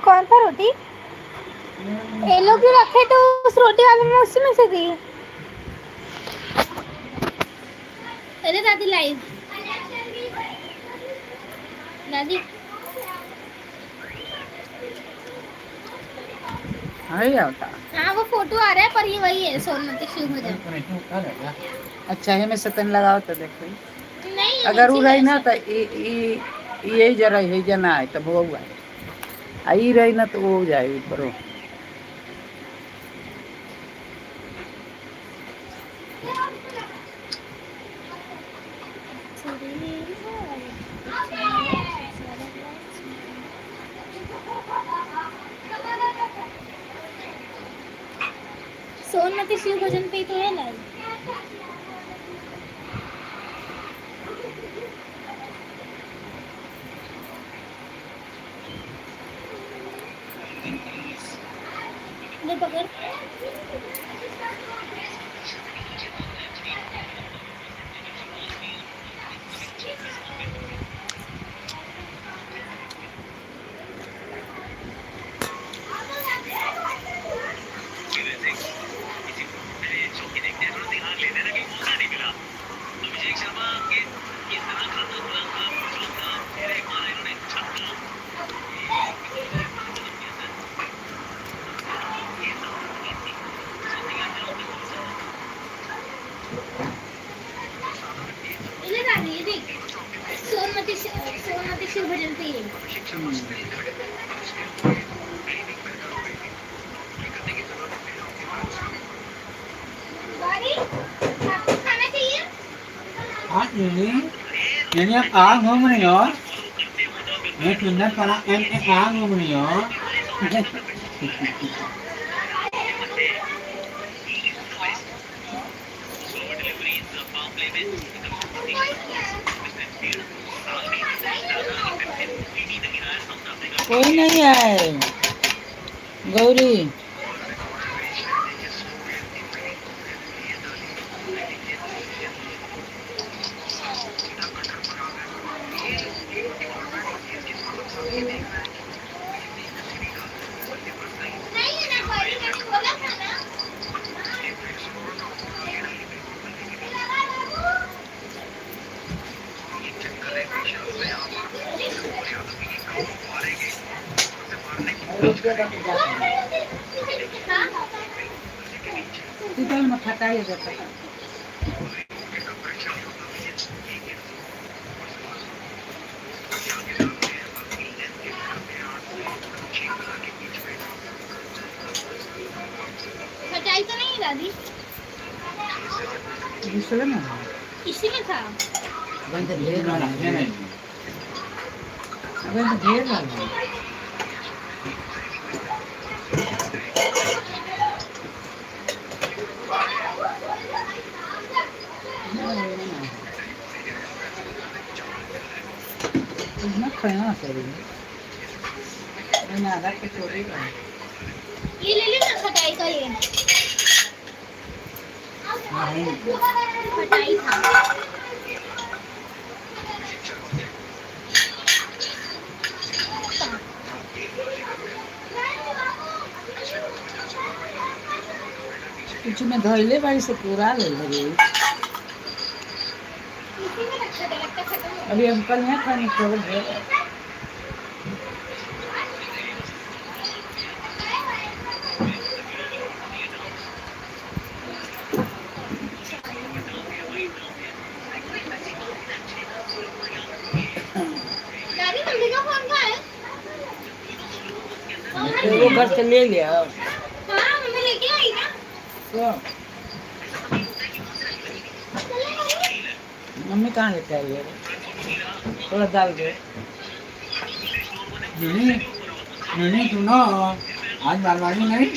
कौन सा रोटी? ये लोग जो रखे थे उस रोटी वाले में, उसी में से दी। अरे दादी लाइव, दादी हाँ वो फोटो आ रहा है पर ये वही है सोनमती शिव भजन। अच्छा है में सतन लगाओ तो देखो नहीं अगर वो रही ना तो ये जरा है जना है तो वो है आई रही ना तो वो जाए ऊपर। सोनमती शिव भजन पे तो है लाइव। ले पकड़। ले दादी ये देख, सोनमती शिव भजन पे ये। खाना चाहिए? Ini ang ngomong yo. Ini tunda para ang ngomong yo. कोई नहीं है गौरी। में खटाई जाता है। खटाई तो नहीं दादी? ना इसी में था। बंद ढेर वाला है। बंद ढेर वाला है। ना खाना चाहिए। मैंने आधा के छोड़े का। ये ले लेना खटाई का ये। खटाई था। कुछ में धोइले बारी से पूरा ले लगे। अभी हम कल यहाँ खाने छोड़ दे। दादी मम्मी का फोन कहाँ है? वो घर से ले लिया। हाँ मम्मी लेके आई ना। तो मम्मी कहाँ लेके आई है? थोड़ा डाल दे। नहीं सुनो आज बालवाड़ी नहीं।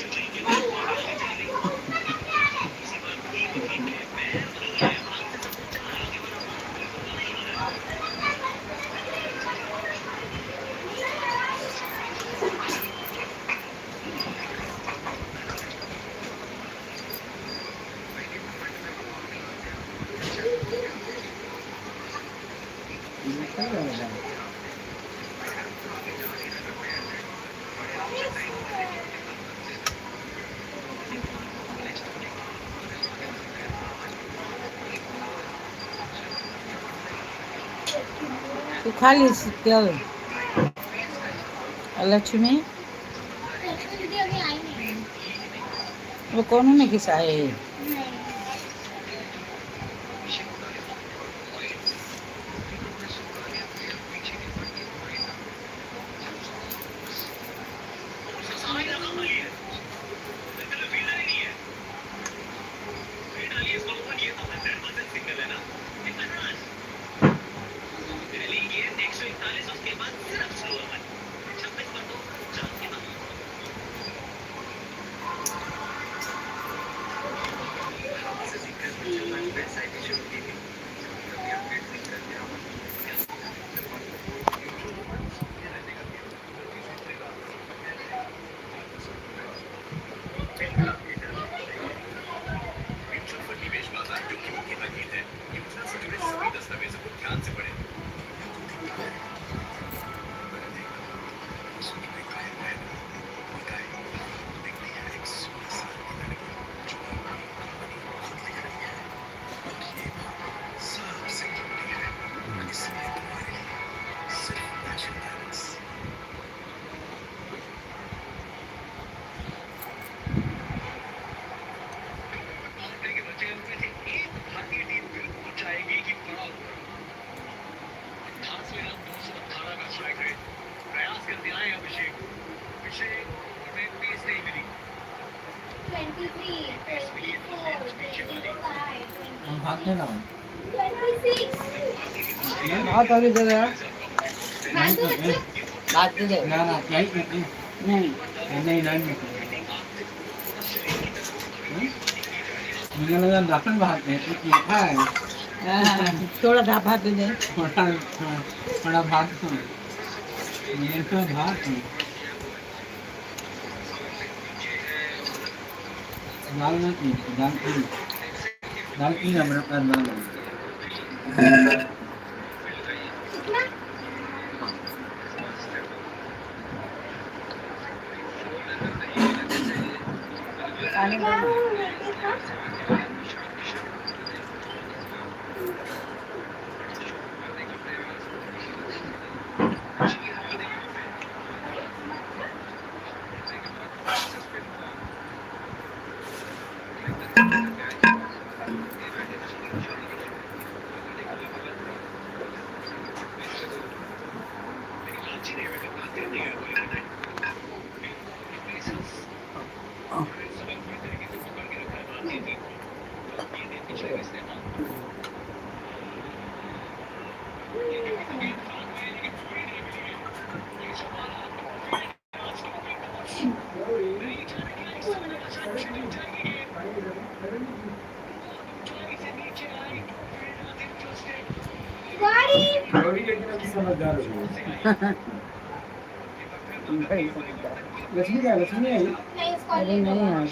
तू खा ली चल। लक्ष्मी दीदी अभी आई नहीं। वो कौन ने खिसाए? नहीं। हम भात नहीं लाओ। 26। भात वाली दे यार। हाँ तो बच्चे भात दे दे। ना ना नहीं नहीं नहीं नहीं नहीं मुझे लगा राशन भात है तो क्या है? थोड़ा सा भात दे दे। थोड़ा भात ये तो भात है। दाल नहीं दाल की हमारे पास दाल है। कितना? गाड़ी लक्ष्मी क्या लक्ष्मी नहीं आई? नहीं इसको अरे नहीं यार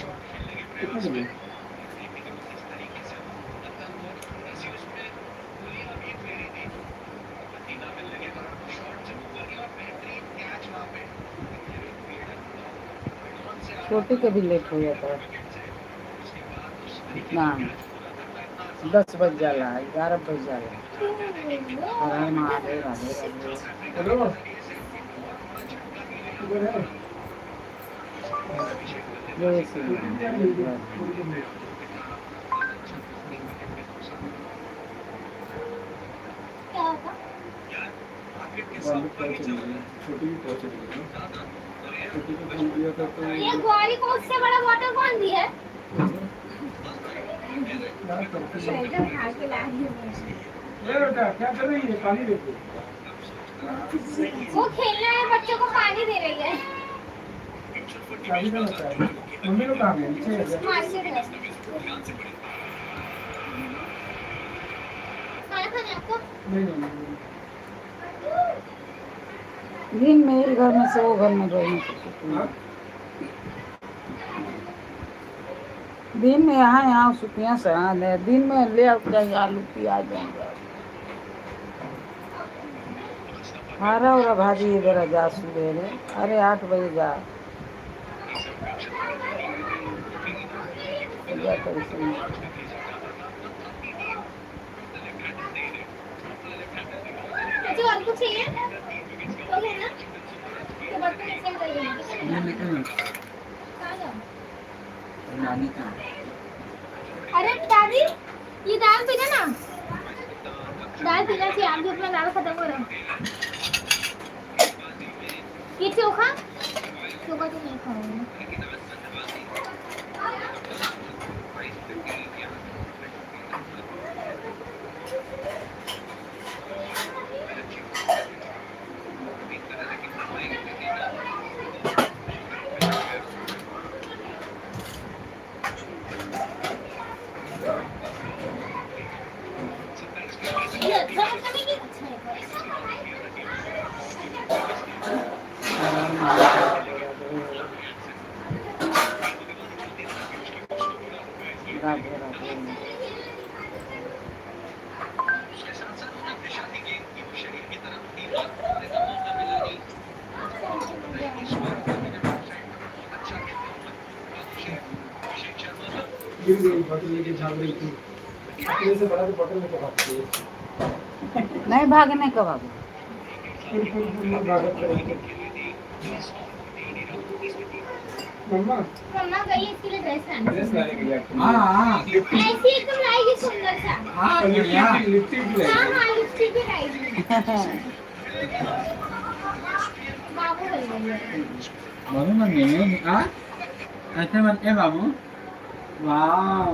कितना बजे? छोटी का भी लेट हो जाता है इतना 10 बज जाला 11 बज जाला। हर हर महादेव राधे राधे। हेलो इधर है जय श्री राम। क्या होगा? छोटी भी पहुंच रही है छोटी को फोन किया था तो ये ग्वाली को उससे बड़ा बॉटल कौन दिया है? ये बेटा क्या कर रही है? पानी देखो। वो खेलना है, बच्चों को पानी दे रही है। चाबी का बता है। मम्मी लोग कहाँ गए? नीचे है क्या? मार्केट है। खाना खाने आपको? नहीं दिन में एक घर में से वो घर में रहने को सुकून है। दिन में यहाँ सुखिया से दिन में ले आओ जाएंगे आलू प्याज जाएंगे हरा उरा भाजी इधर जा सुबह अरे 8 बजे जा कर चाची और कुछ चाहिए तो है ना तो बर्तन ऐसे कर देंगे ये लेकर ना कहाँ जाऊँ नानी का अरे दादी ये दाल पीना ना दाल पीना चाहिए आप भी अपना दाल खत्म करो ये चोखा चोखा तो नहीं खाऊंगी ये अच्छा मतलब है कि अच्छा राधे राधे गिर गई बॉटल लेके भाग रही थी अपने से बड़ा तो बॉटल लेके भागती है नहीं भागने का बाबू फुल भागत रहेंगे मम्मा मम्मा गई इसके लिए ड्रेस लाने ड्रेस लाने के लिए आपको हाँ ऐसी एकदम लाएगी सुंदर सा हाँ बढ़िया लिपस्टिक भी हाँ लाएगी हाँ लिपस्टिक भी लाएगी बाबू लाएगी बाबू मम्मी हाँ ऐसे बनते हैं बाबू वाह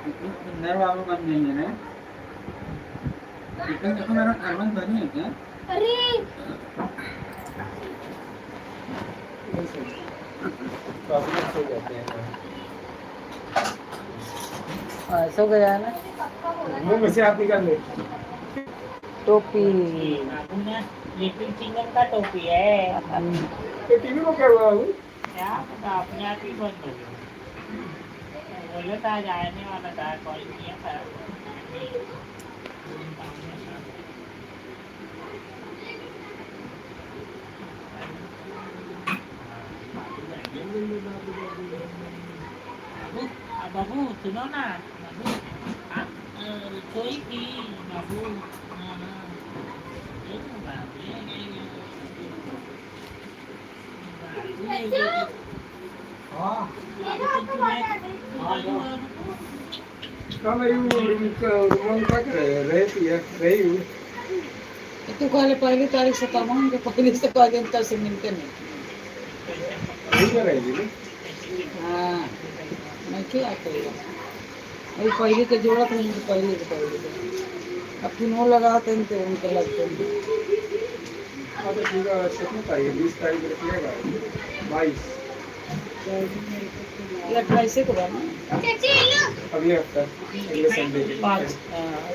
कितने सुंदर बाबू बन गई है ना इतना देखो मेरा अरमान बनी है क्या अरे तो आप लोग सो जाते हैं सो गया ना मुंह में से आप निकाल ले टोपी लिटिल चिंगम का टोपी है तो टीवी को क्या हुआ बाबू क्या पता अपने आप ही बंद हो गया बोले था आज आने वाला था कॉल किया था बाबू सुनो ना बाबू सोई थी बाबू हाँ कब आई रूम का रहती है रही हूँ तू कहले पहली तारीख से कमाऊंगे पहली से कह दिन तक से मिलते नहीं यहीं पर रहेगी ना हाँ मैं क्या करूँगा अभी पहले के जरूरत नहीं मुझे पहले के अब फिर वो लगाते हैं तो उनके लगते हैं हाँ तो ठीक है कितनी तारीख है 20 तारीख रखिएगा 22 ये 28 को बना चाची लो अगले हफ्ता अगले संडे के 5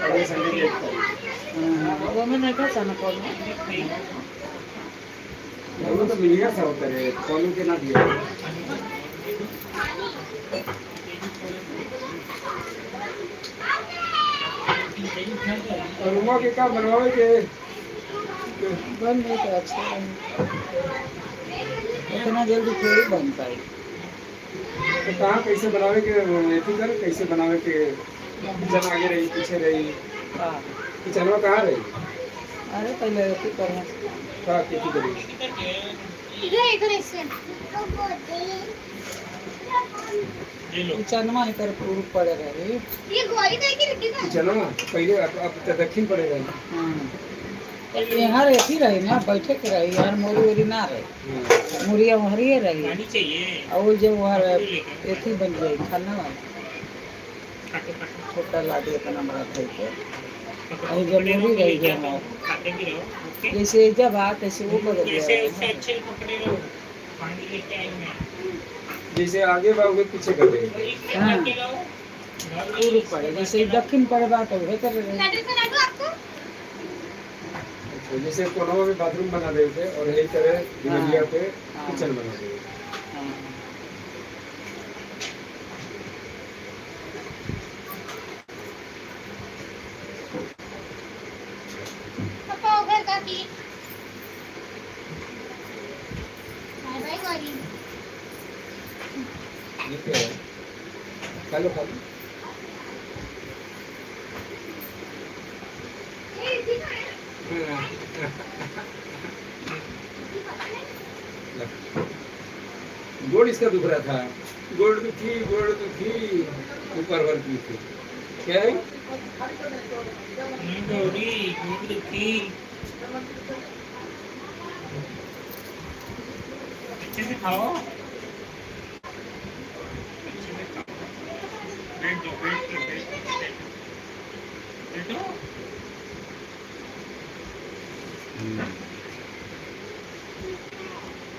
अगले संडे के 1 तारीख वो मैं नहीं था sana कॉल वो तो मिलेगा सब होता है कॉलों के ना दिया और रूमा के का बनवावे के बन गई तो अच्छा इतना जल्दी थोड़ी बन पाई तो कहाँ कैसे बनावे के एथी कर कैसे बनावे के किचन आगे रही पीछे रही किचनवा कहाँ रही अरे पहले रोटी करना कहाँ खेती करी इधर ऐसे चनमा इधर पूर्व पड़ेगा रे ये गोरी दे की रखी था किचनवा पहले अब दक्षिण पड़ेगा हाँ यहाँ रहती रही ना बैठे के रही यार मोरी वोरी ना रही मुरिया वहरिए रही पानी चाहिए और वो जो वहाँ एथी बन गई खाना वाला छोटा लाडी अपना बड़ा खाई के और जब मोरी रही गई हमारे खाते भी रहो जैसे जब आ तैसे वो बदल जैसे गया उससे अच्छे पकड़े रहो पानी लेके आई मैं जैसे आगे बागे पीछे कर देंगे हाँ। करके रहो पूर्व पड़े जैसे दक्षिण पड़े बात है उधर रही लड्डू बना दो आपको अच्छा, जैसे कोनवा में बाथरूम बना देते थे और यही तरह दिवलिया पे हाँ। किचन बना देते हाँ। पापा घर का की बाय बाय गोरी ये क्या है खा लो ये ठीक है गोड़ इसका दुख रहा था, गोड़ दुखी ऊपर वर्ग थी। क्या है? गौरी दूध थी अच्छे से खाओ, अच्छे से खाओ, बैठो।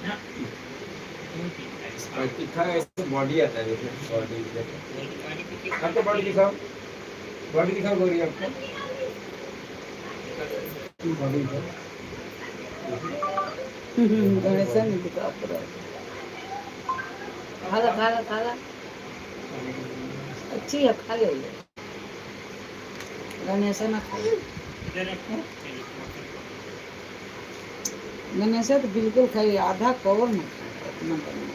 ना तीखा ऐसे बॉडी आता है, बॉडी पानी पी आपको बॉडी दिखाओ, बॉडी दिखाओ गौरी आपको, बॉडी दिखाओ। ऐसा नहीं दिखा पूरा। खाला खाला खाला, अच्छी है, खा ले। गणेशा ना खा, इधर रखो। गणेशा तो बिल्कुल खाई, आधा कवर ना खाए, इतना बना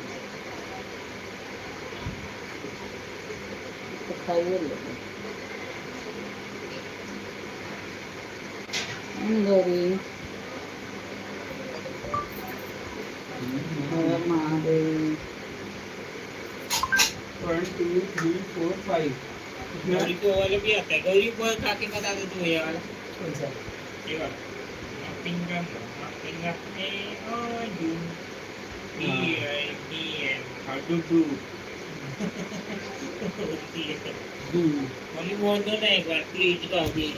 तो खाइए ले। गौरी हर महादेव। 1 2 3 4 5 गौरी को वाला भी आता है, गौरी को खा के बता दे तू ये वाला, कौन सा? ये वाला फिंगर ए ओ डू बी हाउ डू डू मम्मी बोल दो ना एक बार प्लीज, गौरी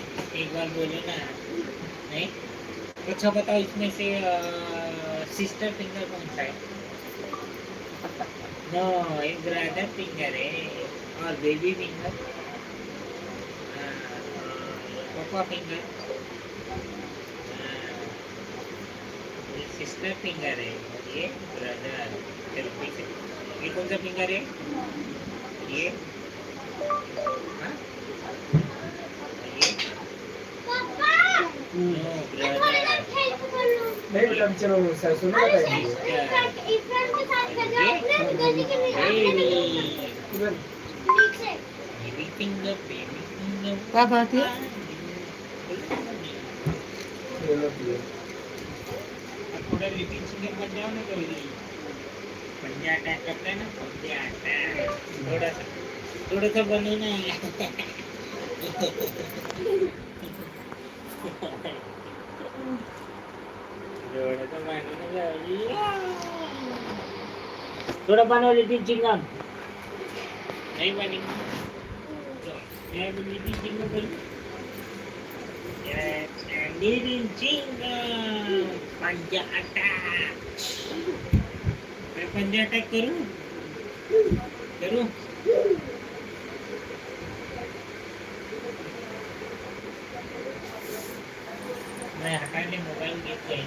एक बार बोलो ना। नहीं अच्छा बताओ, इसमें से सिस्टर फिंगर कौन सा है? नो, एक ब्रदर फिंगर है और बेबी फिंगर, पापा फिंगर, ये सिस्टर फिंगर है और ये ब्रदर। चलो फिर से, ये कौन सा फिंगर है? ये हाँ? ये नो ब्रदर, नहीं बेटा चलो सुनो बताइए। इधर बेबी फिंगर क्या बात है? खेलो पियो। थोड़ा लिटिल सिंगर बन जाओ ना गौरी, पंजा अटैक करता है ना, पंजा अटैक थोड़ा सा बनो ना। थोड़ा सा बनो ना गौरी, थोड़ा बनो लिटिल चिंगम। नहीं बनी मैं लिटिल चिंगम बोलूं, लिटिल चिंगम पंजा अटैक। मैं पंजा अटैक करूं? मैं हटाने मोबाइल घेतलाय,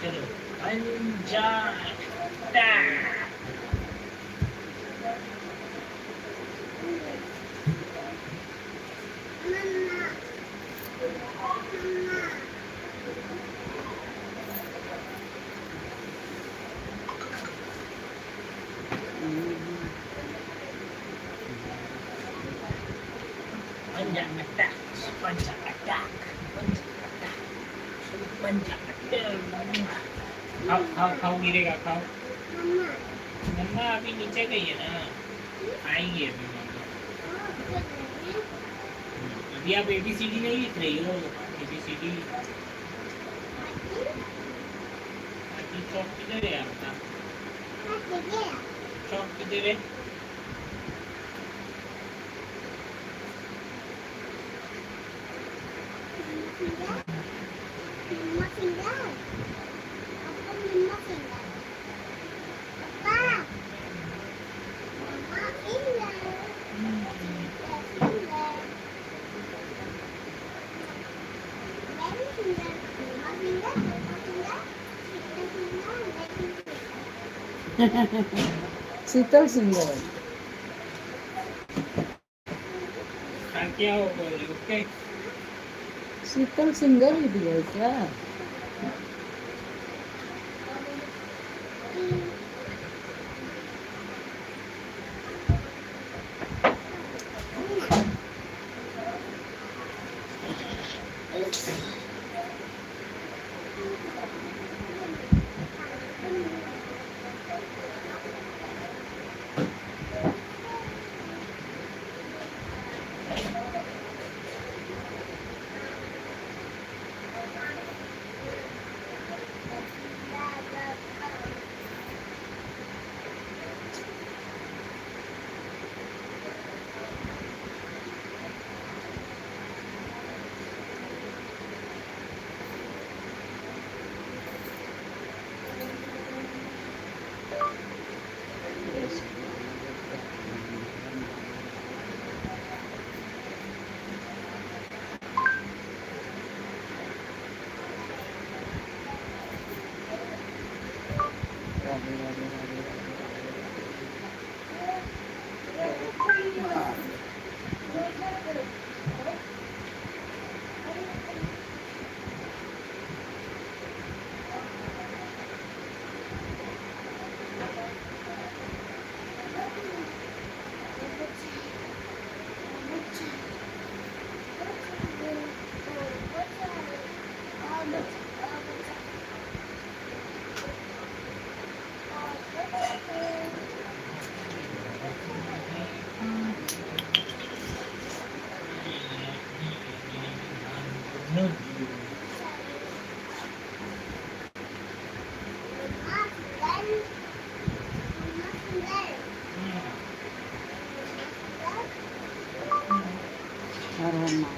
चलो पंजा attack. Panjang attack, panjang attack, panjang attack, panjang attack. खाओ गिरेगा, खाओ। मम्मा अभी नीचे गई है ना, आएंगे अभी मम्मा। अभी आप ABCD नहीं लिख रही हो? ABCD अभी चौक किधर है आपका? चौक किधर है? शीतल सिंगर। क्या हो गई? ओके शीतल सिंगर ही भी है क्या? राधे राधे राधे हर हर महादेव।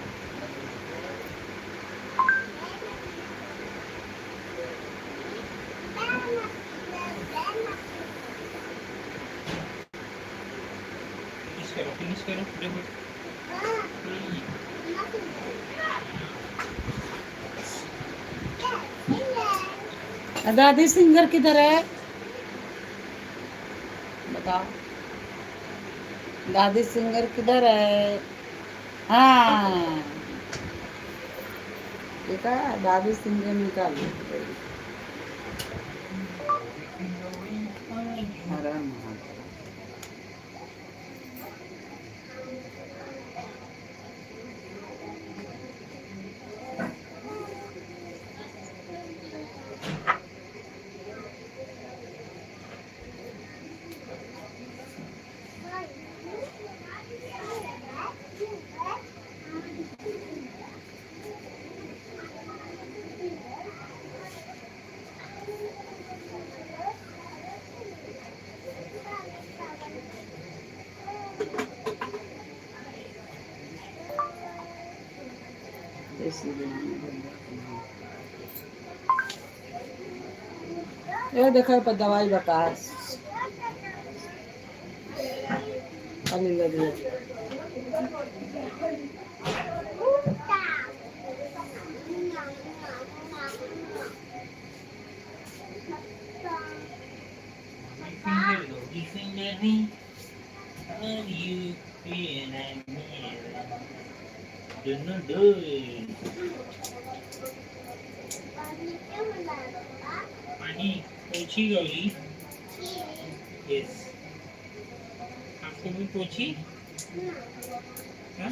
फिनिश करो देखो। दादी सिंगर किधर है बताओ, दादी सिंगर किधर है? हाँ ठीक है, दादी सिंगर निकाल लो। हर हर महादेव। ये देखो पर दवाई बता खाली लगी है। पानी पोछी गौरी। यस आपको भी पोछी। हाँ?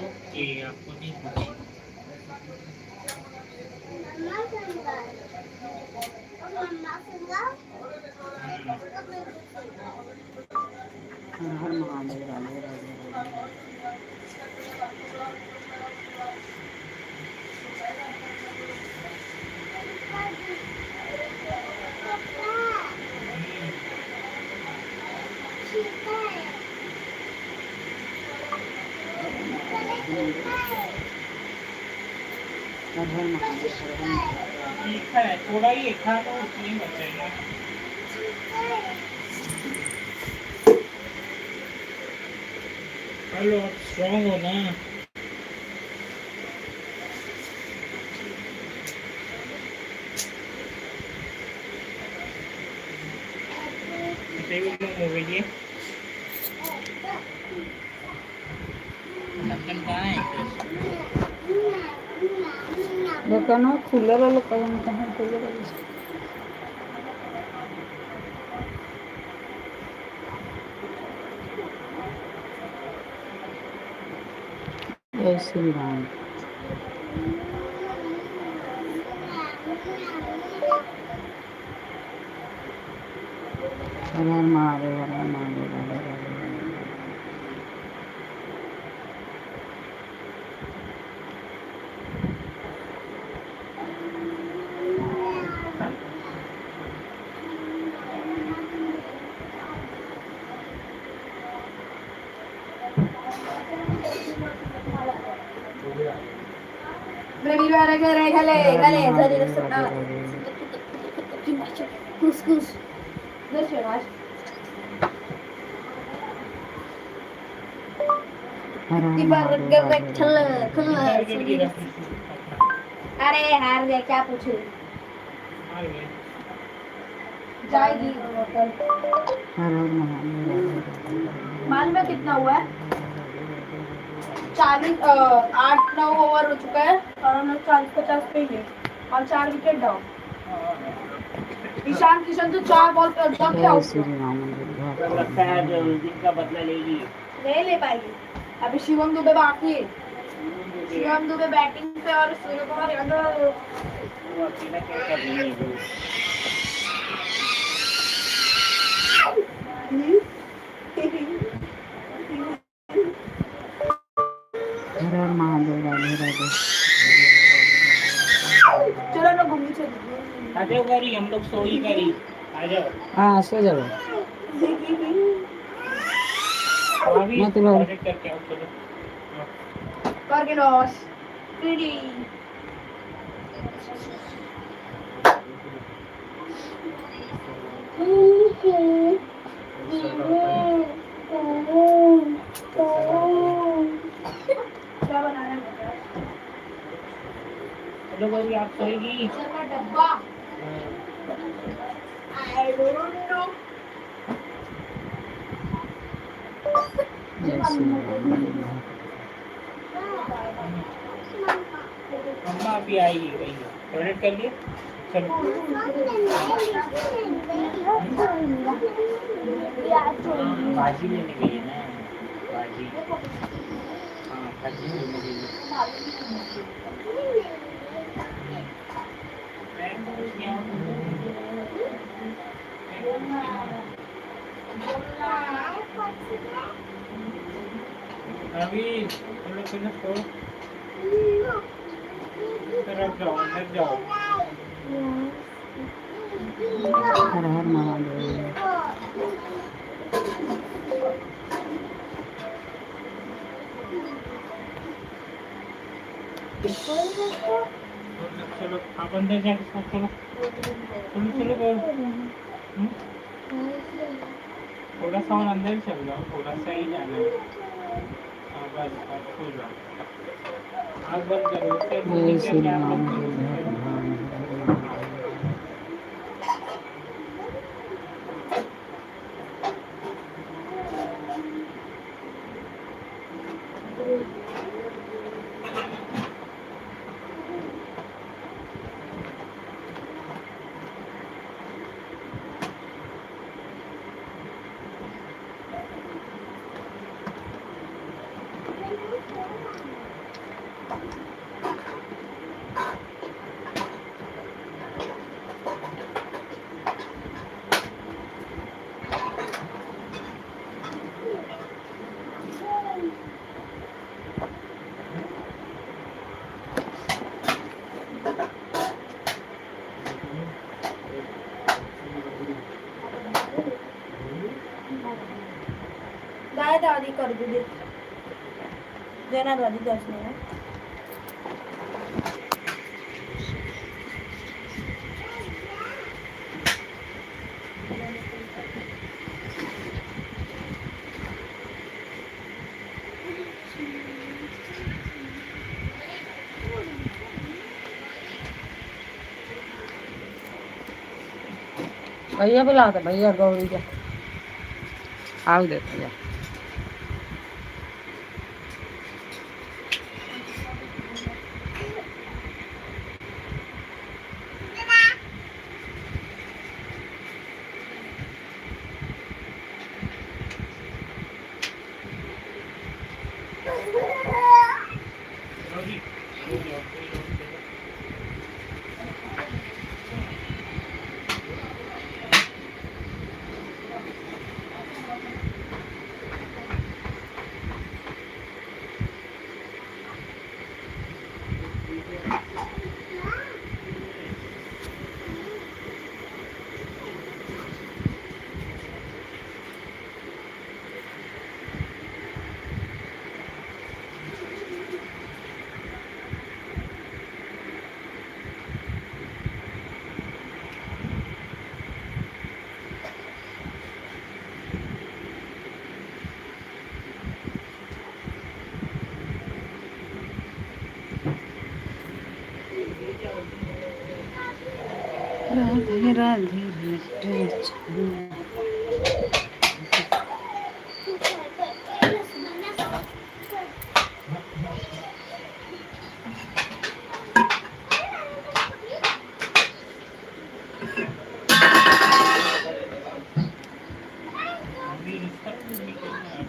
ओके आपको नहीं पोछी। हर हर महादेव। राधे राधे राधे। हर हर महादेव। हर हर महादेव। लिखा है थोड़ा ही लिखा तो नहीं बचेगा। हेलो आप स्ट्रॉन्ग हो ना। कितने हो गई है? ढक्कन कहाँ है? देखो ना खुले वाले कहीं कहाँ खुले वाले। जय श्री राम। हर हर महादेव, हर हर महादेव, हर हर महादेव। रविवार घरे घाले घाले झाली नसतं ना खुस खुस दर्शन आज हर हर ती बार महादेव, गए ठल खल गिरा अरे हार गया क्या पूछे हार गए जाएगी होटल हर हर महादेव, हर हर महादेव। माल में कितना हुआ है 8-9 ओवर हो चुका है और हम लोग 40-50 पे ही है और 4 विकेट डाउन ईशान किशन तो 4 बॉल पे एकदम जय आउट श्री राम। तो लगता है जो उस दिन का बदला लेगी नहीं ले पाएगी अभी शिवम दुबे बाकी है शिवम दुबे बैटिंग पे और सूर्य कुमार यादव वो अकेला क्या कर रही है जो हर हर महादेव, राधे राधे। चलो ना घूमने चलते आ जाओ करी हम लोग सो ही करी आ जाओ हाँ सो जाओ। अभी मतलब ऑडिट करके आओ चलो करके लॉस टीडी क्या बनाना है चलो करी आप सोएगी का डब्बा आई डोंट नो जय श्री राम। अम्मा अभी आएगी कहीं ऑडिट कर लिए चलो भाजी लेने गई है ना भाजी हाँ भाजी लेने गई है अभी चलो चलो छोड़ तरफ जाओ अंदर जाओ हर हर महादेव। चलो आप अंदर जाके सो चलो चलो चलो हम्म? थोड़ा सा और अंदर चल जाओ थोड़ा सा ही जाना है हाँ बस बस सो जाओ आग बंद करो उससे जय श्री क्या राम। आप जय लोग हर महादेव। दादा दादी कर दे देना दादी 10 मिनट भैया बुला दे भैया गौरी का आओ दे भैया। राधे राधे बेटे छन्ना। अभी रिश्ता नहीं करना।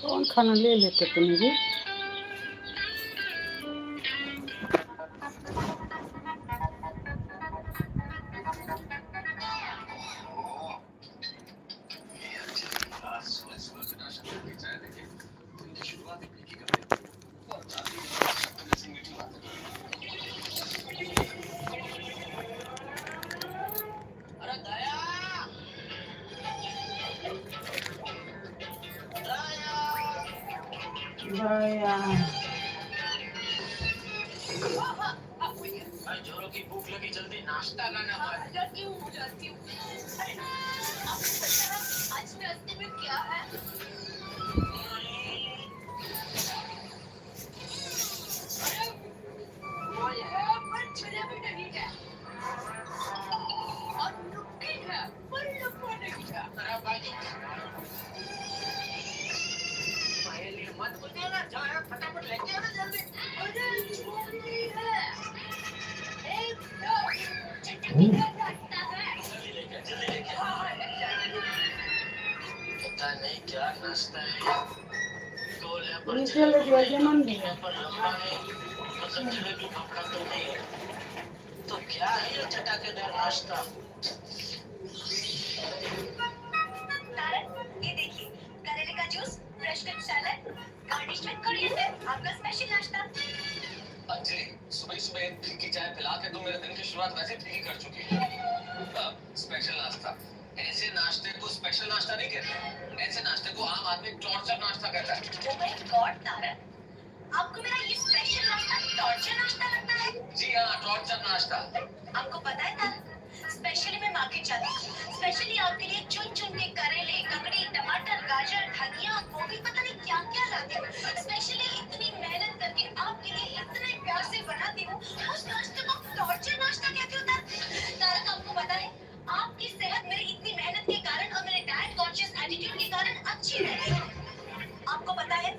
कौन खाना ले लेते तुम भी? दया जोरों की भूख लगी, जल्दी नाश्ता करना। जाती हूँ। अरे, आपको पता है आज नाश्ते में क्या है? अरे, वो है पर जलेबी नहीं है और नमकीन है पर लंबा नहीं है। अरे भाई, मेरे लिए मत बोलिए ना, जाओ यार, फटाफट लेके आना जल्दी। अरे छोटी है, एक चटनी का रास्ता है। जल्दी लेके पता नहीं क्या नाश्ता है, गोल है पर नीचे ले गया जमन दिया। पर लंबा है, मतलब जलेबी पक्का तो नहीं है। तो क्या है ये चटाकेदार नाश्ता? ये देखिए, करेले का juice, fresh cut salad, garnish with coriander, आपका स्पेशल नाश्ता। अंजलि, सुबह सुबह फीकी चाय पिला के तुम मेरे दिन की शुरुआत वैसे फीकी कर चुकी हो। स्पेशल नाश्ता, ऐसे नाश्ते को स्पेशल नाश्ता नहीं कहते, ऐसे नाश्ते को आम आदमी टॉर्चर नाश्ता कहता है। ओ माय गॉड तारक, आपको मेरा ये स्पेशल नाश्ता टॉर्चर नाश्ता लगता है? जी हाँ, टॉर्चर नाश्ता। आपको पता है तारक, स्पेशली मैं मार्केट जाती हूँ, स्पेशली आपके लिए चुन चुन के करेले, ककड़ी, टमाटर, गाजर, धनिया, गोभी, पता नहीं क्या क्या लाती हूँ। स्पेशली इतनी मेहनत करके आपके लिए इतने प्यार से बनाती हूँ, उस नाश्ते को टॉर्चर नाश्ता कहते हो तारक? आपको पता है, आपकी सेहत मेरी इतनी मेहनत के कारण और मेरे डाइट कॉन्शियस एटीट्यूड के कारण अच्छी रहती है। आपको पता है,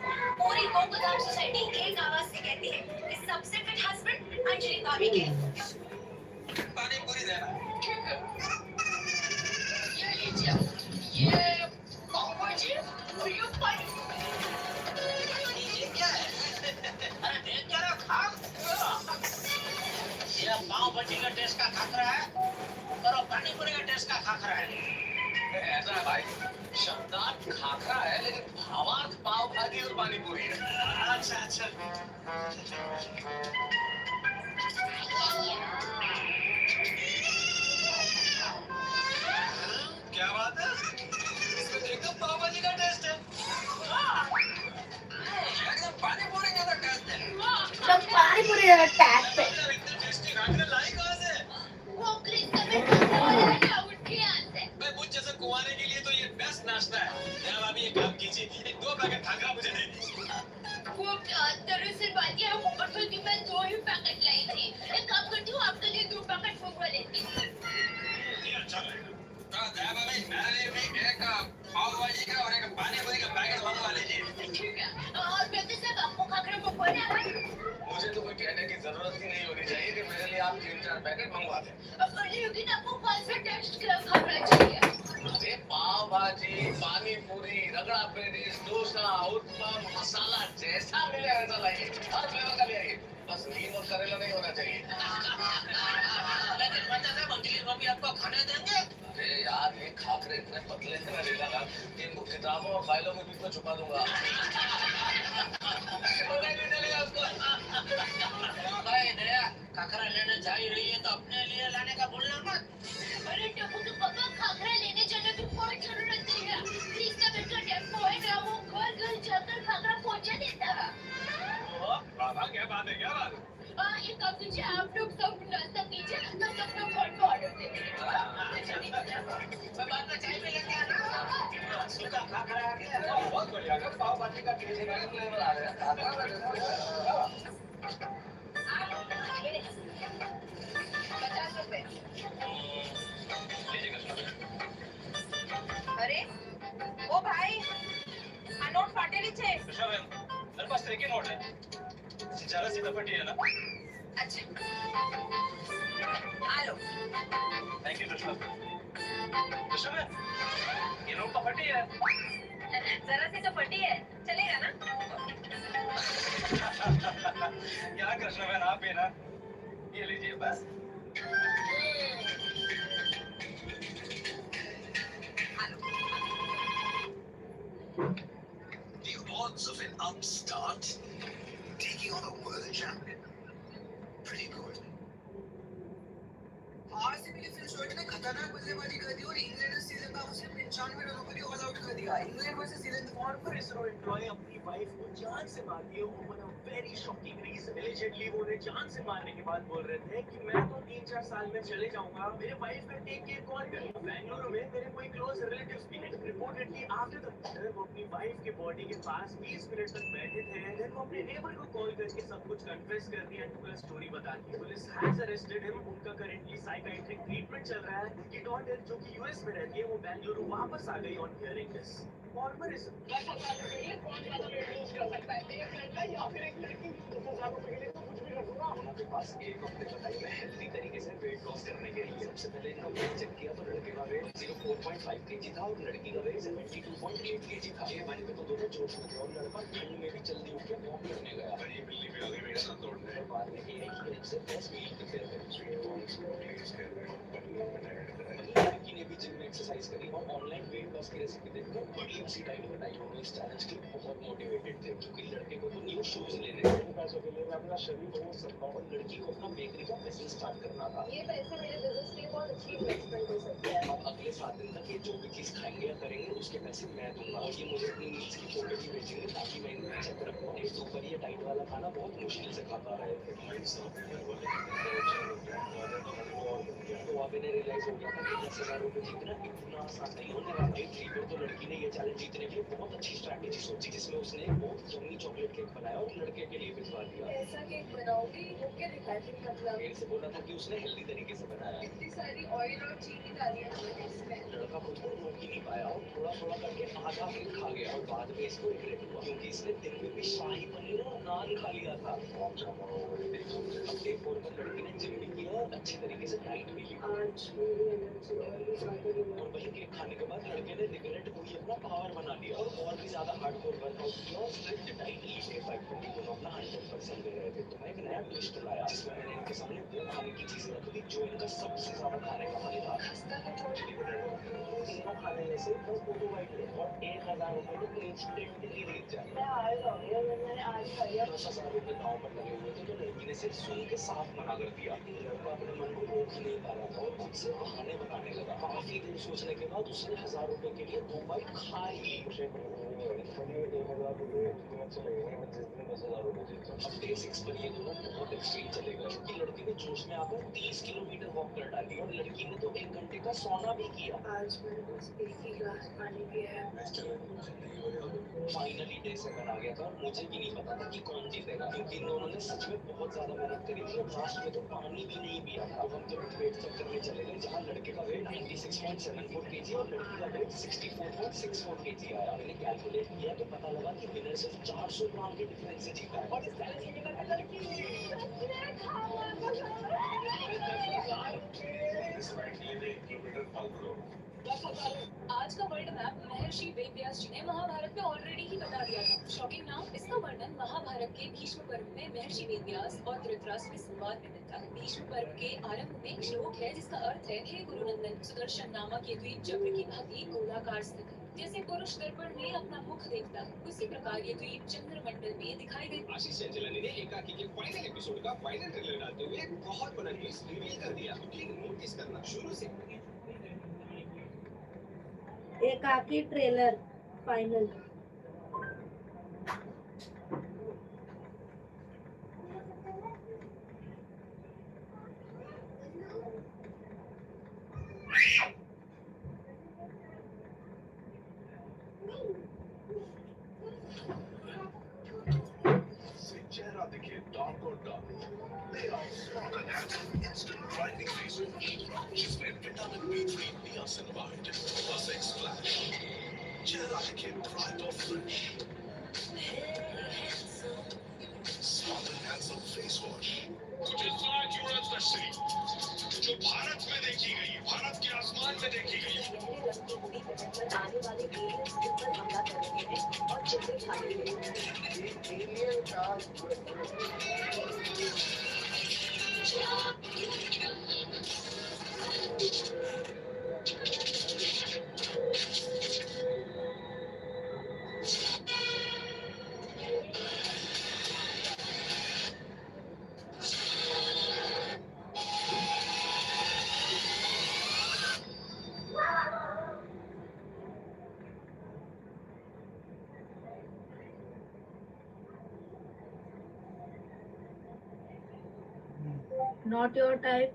पूरी गोकुलधाम सोसाइटी एक आवाज से कहती है कि सबसे फिट हस्बैंड अंजलि भाभी के। पानी पूरी देना। ये लीजिए, ये पाव भाजी और ये पानी। ये क्या है? अरे देख क्या रहा, खा। ये पाव भाजी का टेस्ट का खाखरा है और पानी पूरी का टेस्ट का खाखरा है। ऐसा है भाई, शब्दार्थ खाखरा है लेकिन भावार्थ पाव भाजी और पानी पूरी है। अच्छा अच्छा। क्या बात है? इसमें आप 3-4 पैकेट मंगवा दें। लेकिन आपको कौन सा टेस्ट खाना चाहिए? अरे पाव भाजी, पानी पूरी, रगड़ा पेटिस, डोसा, उत्तपम, मसाला जैसा मिले ऐसा लाइए। हर फ्लेवर का ले आइए। बस नीम और करेला नहीं होना चाहिए। लेकिन बच्चा साहब अगली कभी आपको खाने देंगे? अरे यार ये खाकरे इतने पतले हैं ना लीला का कि इनको किताबों और फाइलों में बीच में छुपा दूंगा। पता ही नहीं चलेगा उसको। भाई दया खाखरा लेने जा ही रही है तो अपने लिए लाने का भूलना मत। अरे टप्पू के पापा खाखरा लेने जाने की कोई जरूरत नहीं है। इसका बेटा टेम्पो है ना, वो घर घर जाकर खाखरा पहुंचा देता है। बाबा क्या बात है, क्या बात है? एक काम कीजिए, आप लोग सब नाश्ता कीजिए, मैं सबका घर को ऑर्डर दे देती हूँ। मैं बाद में चाय में लेके आना। सूखा खाखरा आ गया। बहुत बढ़िया अगर पाव भाजी का टेस्ट नया फ्लेवर आ रहा है। 50 रुपए। अरे ओ भाई, આ નોટ ફાટેલી છે। मेरे पास एक ही नोट है। ज्यादा सीधा फटी है ना? अच्छा, હાલો। थैंक यू दुश्मन। दुश्मन ये नोट तो फटी है। जरा सी तो फटी है, चलेगा ना? क्या कृष्ण मैन आप भी ना, ये लीजिए बस। The odds of an upstart taking on a world champion. Pretty good. RCB के फिल शॉर्ट ने खतरनाक बल्लेबाजी कर दी और इंग्लैंड ने सीजन का उसने 95 रनों पर ऑल आउट कर दिया। इंग्लैंड वर्सेस सीजन फॉर्म पर इसरो एम्प्लॉय अपनी वाइफ को जान से मार दिया over a very shocking reason. Allegedly वो उन्हें जान से मारने के बाद बोल रहे थे कि मैं तो 3-4 साल में चले जाऊंगा, मेरे वाइफ का टेक केयर कौन करेगा। बेंगलुरु में मेरे कोई क्लोज रिलेटिव्स भी हैं। रिपोर्टेडली आफ्टर द मर्डर वो अपनी वाइफ के बॉडी के पास 20 मिनट तक बैठे थे। देन वो अपने नेबर को कॉल करके सब कुछ कन्फेस कर दिया एंड पूरा स्टोरी बता दी। Police has arrested him. उनका करेंटली साइकियाट्रिक ट्रीटमेंट चल रहा है। उनकी डॉटर जो कि यूएस में रहती है वो बेंगलुरु वापस आ गई ऑन हियरिंग दिस। फॉर्मरिज्म हमारे पास एक हफ्ते का टाइम है हेल्दी तरीके से वेट लॉस करने के लिए। सबसे पहले इनका वेट चेक किया तो लड़के का वेट 04.5 kg था और लड़की का वेट 72.8 kg था। ये बने तो दोनों जोश में थे और लड़का ठंड में भी जल्दी उठ के वॉक करने गया। बड़ी बिल्ली भी आ गई मेरे साथ दौड़ने। बाद में ये है कि इनसे 10 मील की फेयर है। लड़की ने भी जिम में एक्सरसाइज करी और ऑनलाइन वेट लॉस की रेसिपी देखकर बड़ी अच्छी डाइट बनाई। दोनों इस चैलेंज के लिए बहुत मोटिवेटेड थे क्योंकि लड़के को तो न्यू शूज लेने थे, पैसों के लिए मैं अपना शरीर को सकता हूँ और लड़की को अपना बेकरी का बिजनेस स्टार्ट करना था। ये पैसे मेरे बिजनेस के लिए बहुत अच्छी इन्वेस्टमेंट हो सकती है। अब अगले 7 दिन तक ये जो भी चीज खाएंगे या करेंगे उसके पैसे मैं दूंगा और ये मुझे अपनी नीड्स की फोटो भी भेजेंगे ताकि मैं इनको चेक रखूँ। एक तो ऊपर ये डाइट वाला खाना बहुत मुश्किल से खाता रहे। तो अब इन्हें रियलाइज हो गया था कि 10,000 रुपए जीतना इतना आसान नहीं होने वाला। एक वीक तो लड़की ने ये चैलेंज जीतने के लिए बहुत अच्छी स्ट्रैटेजी सोची जिसमें उसने एक बहुत यम्मी चॉकलेट केक बनाया और लड़के के लिए भिजवा दिया। ऐसा केक बनाओगी वो क्या दिखाती मतलब? मेरे से बोला था कि उसने हेल्दी तरीके से बनाया। इतनी सारी ऑयल और चीनी डाली है इसमें। लड़का खुद को रोक ही नहीं पाया और थोड़ा थोड़ा करके आधा केक खा गया और बाद में इसको रिग्रेट हुआ क्योंकि इसने दिन में भी शाही पनीर और नान खा लिया था। अब डे 4 में लड़की ने जिम भी किया और अच्छे तरीके से डाइट भी ली। और वही केक खाने के बाद लड़के ने रिग्रेट हुई अपना पावर बना लिया और भी ज्यादा हार्डकोर वर्कआउट किया और स्ट्रिक्ट डाइट ली। डे 5 पर दोनों अपना 100% दे रहे थे तो मैं एक नया ट्विस्ट लाया जिसमें मैंने इनके सामने वो खाने की चीजें रख दी जो इनका सबसे ज्यादा खाने का मन था। तीनों खाने में से 10 फोटो वाइट ले और 1,000 रुपए तो इंस्टेंटली जीत जाए। 10,000 रुपए दांव पर लगे हुए थे तो लड़की ने सिर्फ सुन के साफ मना कर दिया। लड़का अपने मन को रोक नहीं पा रहा था और खुद से बहाने बनाने लगा। काफी देर सोचने के बाद उसने 1,000 रुपए के लिए 2 बाइट खा ही ली। अब डे 6 पर ये दोनों बहुत एक्सट्रीम चले गए क्योंकि लड़के ने जोश में आकर 30 किलोमीटर वॉक कर डाली और लड़की ने तो 1 घंटे का सोना भी किया। आज मैंने बस एक ही ग्लास पानी पिया है। फाइनली डे 7 आ गया था और मुझे भी नहीं पता था कि कौन जीतेगा क्योंकि इन दोनों ने सच में बहुत ज्यादा मेहनत करी थी और लास्ट में तो पानी भी नहीं पिया था। तो हम तुरंत वेट चेक करने चले गए जहाँ लड़के का वेट 96.74 kg और लड़की का वेट 64.64 kg आया। मैंने कैलकुलेट किया तो पता लगा कि विनर सिर्फ 400 ग्राम के डिफरेंस से जीता है। और इस चैलेंज आज का वर्ल्ड मैप महर्षि वेदव्यास जी ने महाभारत में ऑलरेडी ही बता दिया था। शॉकिंग नाउ, इसका वर्णन महाभारत के भीष्म पर्व में महर्षि वेदव्यास और धृतराष्ट्र के संवाद में मिलता है। भीष्म पर्व के आरंभ में एक श्लोक है जिसका अर्थ है, हे गुरुनंदन, सुदर्शन नामक ये द्वीप चक्र की भांति गोलाकार स्थित है। जैसे पुरुष दर्पण में अपना मुख देखता है, उसी प्रकार ये द्वीप चंद्रमंडल में दिखाई देता है। आशीष चंचलानी ने एकाकी के फाइनल एपिसोड का फाइनल ट्रेलर डालते हुए बहुत बड़ा न्यूज रिवील कर दिया। लेकिन नोटिस करना शुरू से एकाकी ट्रेलर फाइनल। चेहरा देखिए डार्क और dark smart and handsome instant brightening face wash जिसमें vitamin B3 niacinamide plus x flash चेहरा देखिए ब्राइट और fresh smart and handsome face wash कुछ इस तरह की उड़न तस्वीर जो भारत में देखी गई, भारत के आसमान में देखी गई। आने वाले aliens इन पर हमला कर रहे हैं और चेहरे खा रहे हैं। Not your type.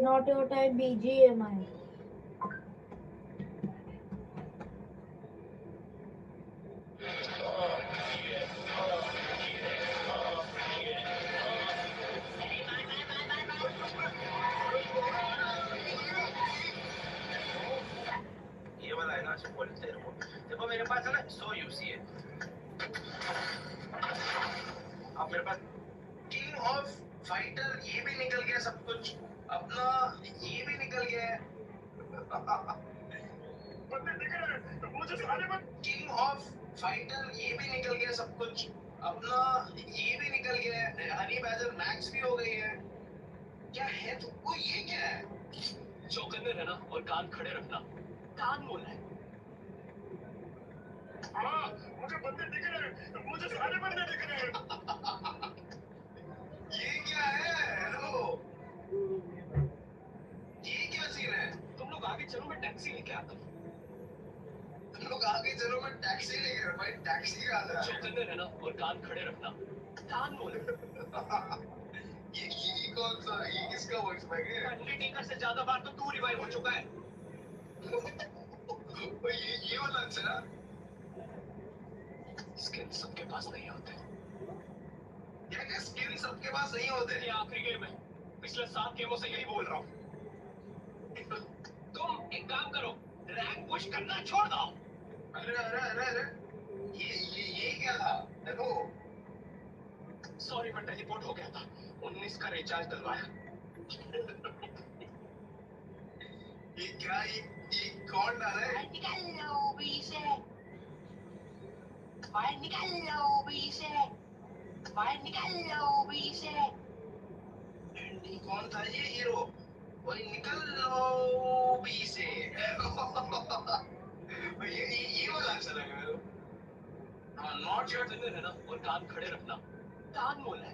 Not your type. BGMI. ये वाला है ना, बोलते रहो। देखो मेरे पास है ना 100 यूसी है। अब मेरे पास किंग ऑफ फाइटर ये भी निकल गया सब कुछ, अपना ये भी निकल गया है। मुझे सारे किंग ऑफ फाइटर ये भी निकल गया सब कुछ, अपना ये भी निकल गया है। हनी बैजर मैक्स भी हो गई है। क्या है तुमको, ये क्या है? चौकन्ने रहना और कान खड़े रखना। कान बोला है। हाँ, मुझे बंदे दिख रहे हैं, मुझे सारे बंदे दिख रहे हैं। ये क्या है? हेलो, ये क्या सीन है? तुम लोग आगे चलो, मैं टैक्सी लेके आता हूँ। तुम लोग आगे चलो, मैं टैक्सी लेके आता हूँ। भाई टैक्सी का आता है। चौकन्ने रहना और कान खड़े रखना। कान बोले। ये कौन सा, ये किसका वॉइस बैग है? अंडरटेकर से ज्यादा बार तो तू रिवाइव हो चुका है। ये वाला अच्छा। स्किन सबके पास नहीं होते। क्या स्किन सबके पास नहीं होते? ये आखिरी गेम है, पिछले 7 गेमों से यही बोल रहा हूँ। तुम एक काम करो, रैंक पुश करना छोड़ दो। अरे अरे अरे अरे, ये क्या था? देखो, सॉरी मैं टेलीपोर्ट हो गया था, 19 का रिचार्ज डलवाया। ये क्या, ये कौन डाला है? निकाल लो भी से, बाहर निकाल लो भी से, बाहर निकाल लो भी से। कौन था ये हीरो? वही निकल लो भी से। ये वाला अच्छा लगा मेरे को। हाँ, नॉट योर फिंगर है ना, और कान खड़े रखना। कान बोला है।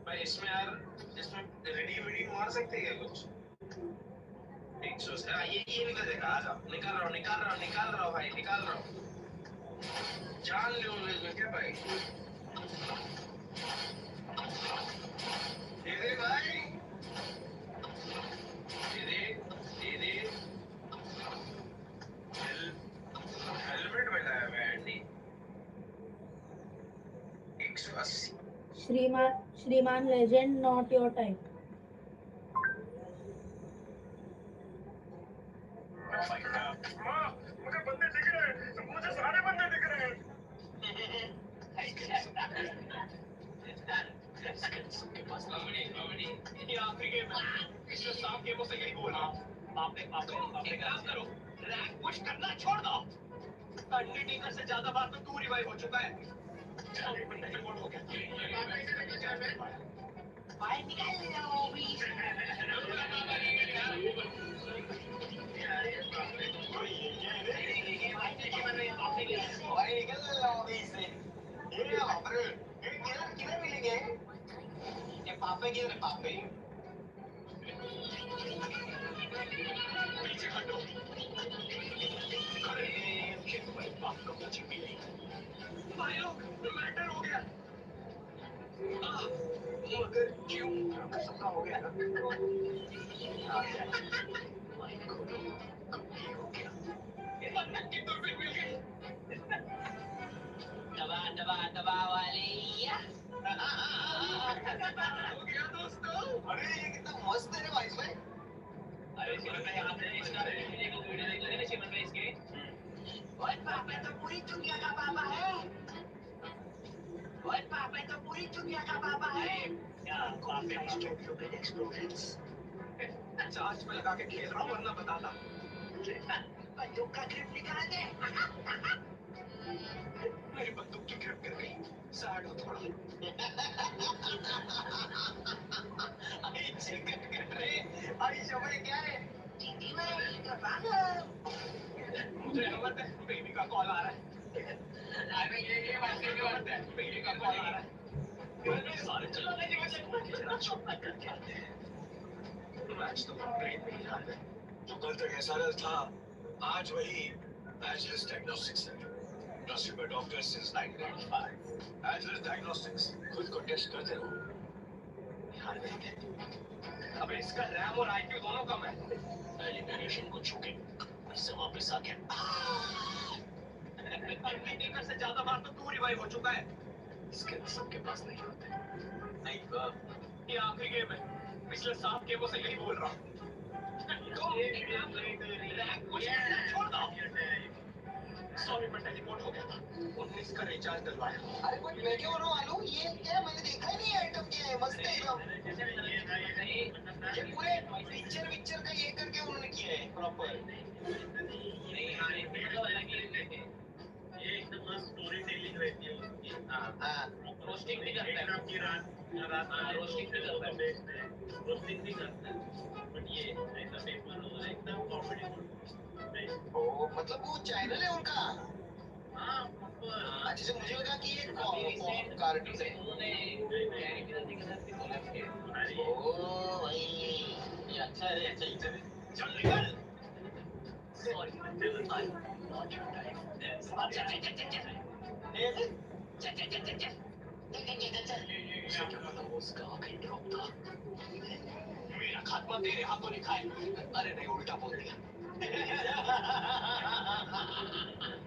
भाई इसमें यार, इसमें रेडी मार सकते हैं कुछ? 100 से ये निकल जाएगा। आ जाओ, निकाल रहा हूँ भाई, निकाल रहा हूँ। जान लो क्या भाई? दे भाई, दे। हेलमेट बनाया मैं एंडी। 180। श्रीमान लेजेंड, नॉट योर टाइप। मुझे बंदे दिख रहे हैं, मुझे सारे बंदे दिख रहे हैं। ये आखिरी गेम है। पिछले 7 गेमों से यही बोल रहा हूँ। आपने एक काम करो, रैंक पुश करना छोड़ दो। अंडरटेकर से ज्यादा बार तो तू रिवाइव हो चुका है। रिपोर्ट हो गया। बाहर निकाल जाओ अभी। किधर मिलेंगे? ये पापे किधर है पापे? पीछे हटो। अरे ये तुम्हारे बाप का मुझे भी नहीं। भाई लोग मैटर हो गया। मगर क्यों? सबका हो गया ना। हो गया। की दूरबीन मिल गई। दबा दबा दबा वाले या। हो गया दोस्तों। अरे ये कितना मस्त है रे भाई भाई। अरे शिवन भाई आपने इसका वीडियो देख लिया ना शिवन भाई इसके? ओए पापा तो पूरी दुनिया का पापा है। ओए पापा तो पूरी दुनिया का पापा है। क्या पापा स्टूपिड एक्सप्लोजन्स। चार्ज में लगा के खेल रहा हूँ वरना बताता। बंदूक का ग्रिप निकाल दे। मेरी बंदूक की ग्रिप गिर गई। सैड हो थोड़ा। आई चिकन कर रहे। आई शबरी क्या है? जीती मैं पागल। मुझे नंबर पे बेबी का कॉल आ रहा है। अरे ये बात नहीं करते। बेबी का कॉल आ रहा है। सारे चलाने की वजह से जरा चुप करके आते हैं। मैच तो कंप्लीट नहीं जा रहा है। जो कल तक एसआरएल था, आज वही एजलेस डायग्नोस्टिक्स है। Trusted bye doctors since 1995। Ageless diagnostics, खुद को टेस्ट करते रहो। ध्यान रखते। अब इसका रैम और आईक्यू दोनों कम है। एलिमिनेशन को छूके इससे वापस आ गया। अंडरटेकर से ज्यादा बार तो तू रिवाइव हो चुका है। इसके सबके पास नहीं होते। नहीं ये आखिरी गेम है। पिछले 7 गेमों से यही बोल रहा हूँ। छोड़ दो। सॉरी पर टेलीपोर्ट हो गया था। 19 का रिचार्ज डलवाया। अरे कोई मैं क्यों रहा हूँ? ये क्या मैंने देखा ही नहीं आइटम क्या है। मस्त है एकदम। ये पूरे पिक्चर का ये करके उन्होंने किया है प्रॉपर। ये एकदम मस्त स्टोरी टेलिंग रहती है उसकी। हाँ रोस्टिंग भी करता है। आपकी रात रोस्टिंग भी करता है। रोस्टिंग भी करता है। बट ये ऐसा पेपर हो एकदम कॉमेडी। ओ मतलब वो चैनल है उनका। हाँ अच्छा मुझे लगा कि ये कार्टून है। उन्होंने ओ भाई ये अच्छा है। चल निकल। Sorry I not your type. उसका आखिरी ड्रॉप था। मेरा खात्मा तेरे हाथों लिखा है। अरे नहीं उल्टा बोल दिया।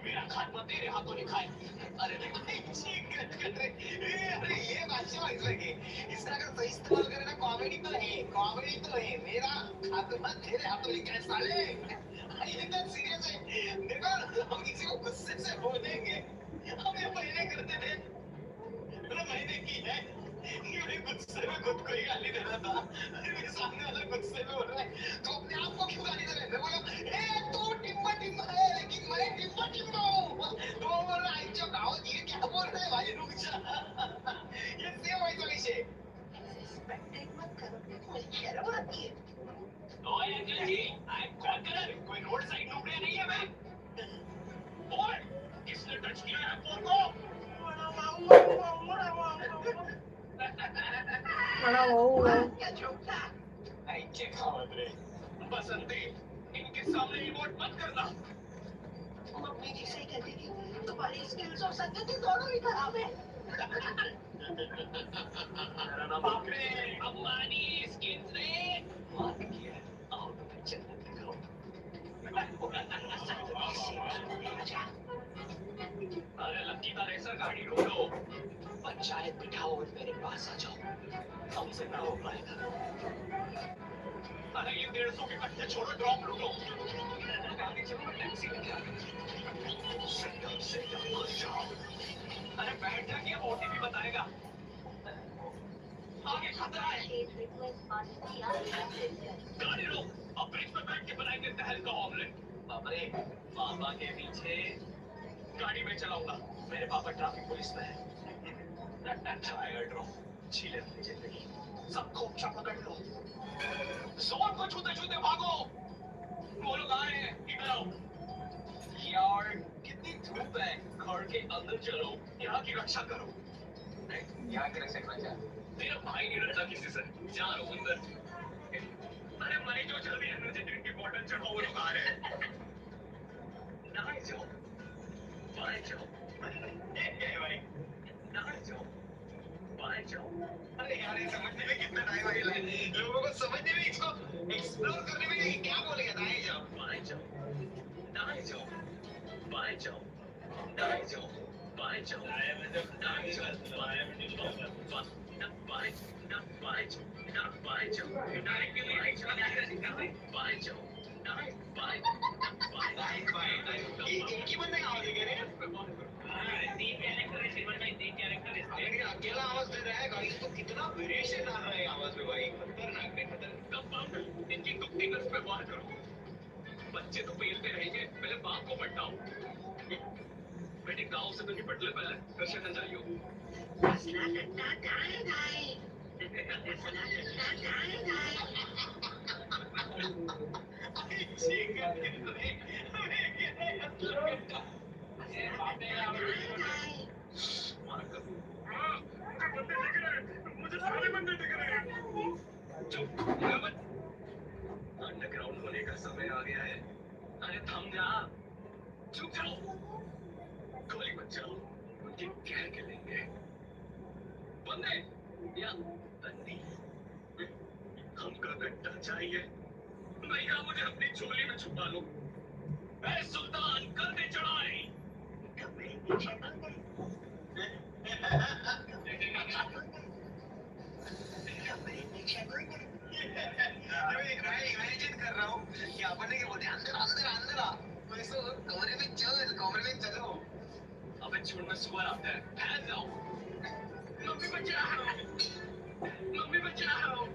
मेरा खात्मा तेरे हाथों लिखा है। अरे नहीं अरे ये बादशाह लगे। इसका अगर सही इस्तेमाल करें ना कॉमेडी तो है। मेरा खात्मा तेरे हाथों लिखा है साले। एकदम सीरियस है। देखो हम किसी को गुस्से से बोलेंगे हम ये पहले करते थे। मैंने की है कि गुस्से में खुद को ही गाली दे रहा था। मेरे सामने वाला गुस्से में बोल रहा है तो अपने आप को क्यों गाली दे रहा है? मैं बोला ए तू टिम्मा है लेकिन मैं टिम्मा हूँ। तो वो बोल रहा है जो गाओ ये क्या बोल रहा है भाई रुक जा। ये सेम वैसा विषय। एक्सपेक्टेड मत करो मुझे शर्म आती है। ओए uncle ji I am conqueror. कोई रोड साइड नौकरी नहीं है मैं। ओए किसने टच किया है फोन को? क्या जोक था? आई चेक समझ रहे। बसंती इनके सामने रिमोट मत करना। मम्मी जी सही कहती थी तुम्हारी स्किल्स और संगति दोनों ही खराब है। मेरा नाम आपने अम्बानी स्किल्स ने मार्क किया आउट ऑफ पिक्चर दिखाओ। अरे लक्की का रेसर गाड़ी ढूंढो। पंचायत बिठाओ और मेरे पास आ जाओ। हमसे ना हो पाएगा। अरे ये 150 के कट्टे छोड़ो ड्रॉप लूटो। आगे चलो मैं टैक्सी लेके आ गया। अरे बैठ जा कि अब ओटीपी बताएगा। आगे खतरा है। गाड़ी रोक, अब ब्रिज पर बैठ के बनाएंगे तहल का ऑमलेट। बाप रे, पापा के पीछे गाड़ी में चलाऊंगा। मेरे पापा ट्रैफिक पुलिस में है। टायर्ड रहो, छीले अपनी जिंदगी, सबको पकड़ लो, जोर को छूते छूते भागो। वो लोग आ रहे हैं, इधर आओ। यार कितनी धूप है, घर के अंदर चलो, यहाँ की रक्षा करो। यहाँ की रक्षा क्या? तेरा भाई नहीं लड़ता किसी से, जा रहा हूँ अंदर। अरे भाई जो जल्दी एनर्जी ड्रिंक की बोतल चढ़ाओ, वो लोग आ रहे हैं। नहाए जाओ, बाहर जाओ। भाई नहाए जाओ, बाहर जाओ। अरे यार ये समझने में कितना टाइम लगेगा, लोगों को समझने में, इसको एक्सप्लोर करने में क्या बोलेगा? नहाए जाओ, बाहर जाओ, नहाए जाओ, बाहर जाओ, नहाए जाओ, बाहर जाओ, नहाए जाओ, बाहर जाओ, बाहर जाओ, बाहर जाओ, नहाए के लिए बाहर जाओ, नहाए, बाहर, एक ही बंदे आवाज दे रहे हैं। अकेला आवाज दे रहा है गाड़ी तो, कितना वेरिएशन आ रहा है आवाज में भाई, खतरनाक है, खतरनाक। इनकी दुखती नस पे वार करो, बच्चे तो पेलते रहेंगे, पहले बाप को पटाओ। बेटे गाँव से तो निपट ले पहले, फिर शहर जाइयो। मसला डंडा दाएं दाएं, मसला डंडा दाएं दाएं। मुझे सारे बंदे दिख रहे हैं। चुप, अंडरग्राउंड होने का समय आ गया है। अरे थम जा, चुप जाओ, गोली मत चलाओ, उनके कह के लेंगे। बंदे या बंदी, हमका गट्टा चाहिए भैया, मुझे अपनी झोली में छुपा लो। ऐ सुल्तान कर दे चढ़ाई। इमेजिन कर रहा हूँ कि अपने के बोलते अंदर अंदर अंदर आ, वैसे कमरे में चल, कमरे में चलो। अबे झुंड में सुअर आता है, फैल जाओ। मम्मी बचाओ, मम्मी बचाओ।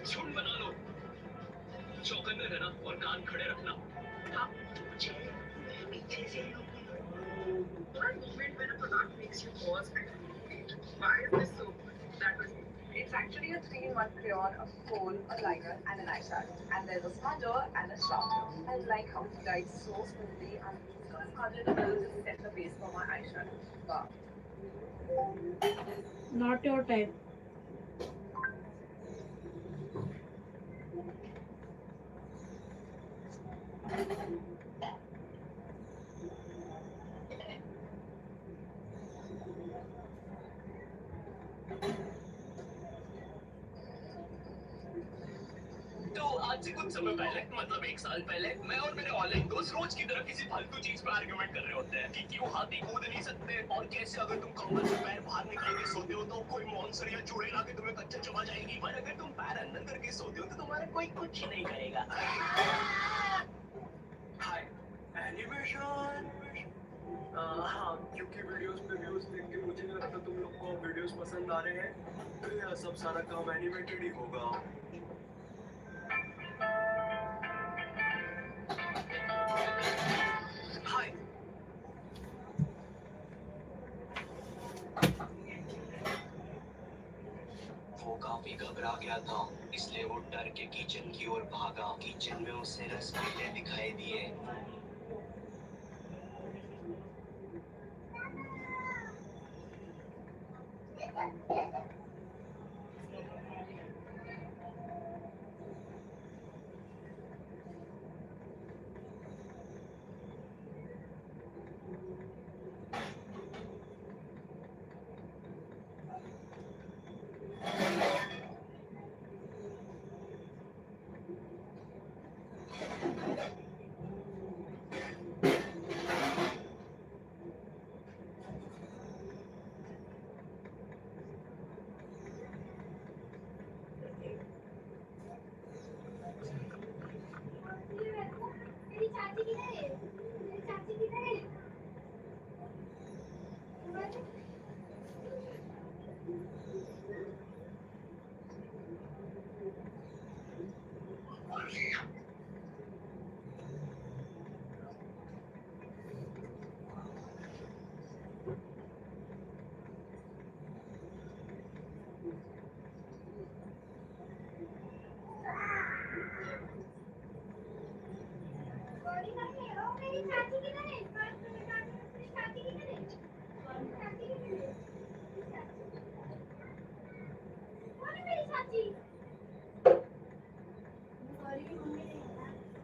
झुंड बना लो, चौकन्ने रहना और कान खड़े रखना। आप मुझे पीछे से one moment when a product makes you pause and wait, why is this so good? That was It's actually a 3-in-1 crayon, a foam, a liner, and an eyeshadow. And there's a smudger and a sharpener. I like how it glides so smoothly, and it's got a smudger in the middle to set the base for my eyeshadow. Wow. Not your type. तो आज से कुछ समय पहले, मतलब 1 साल पहले, मैं और मेरे ऑनलाइन दोस्त रोज की तरह किसी फालतू चीज पे आर्गुमेंट कर रहे होते हैं कि क्यों हाथी कूद नहीं सकते, और कैसे अगर तुम कंबल से पैर बाहर निकाल के सोते हो तो कोई मॉन्स्टर या चूहे लाके तुम्हें कच्चा चबा जाएगी, पर अगर तुम पैर अंदर करके सोते हो तो तुम्हारा कोई कुछ नहीं करेगा। हाय एनिमेशन। हाँ, क्योंकि वीडियोस पे व्यूज देख के मुझे नहीं लगता तुम लोग को वीडियोस पसंद आ रहे हैं, तो यह सब सारा काम एनिमेटेड ही होगा। हाय, वो काफी घबरा गया था, इसलिए वो डर के किचन की ओर भागा। किचन में उसे रसगुल्ले दिखाई दिए।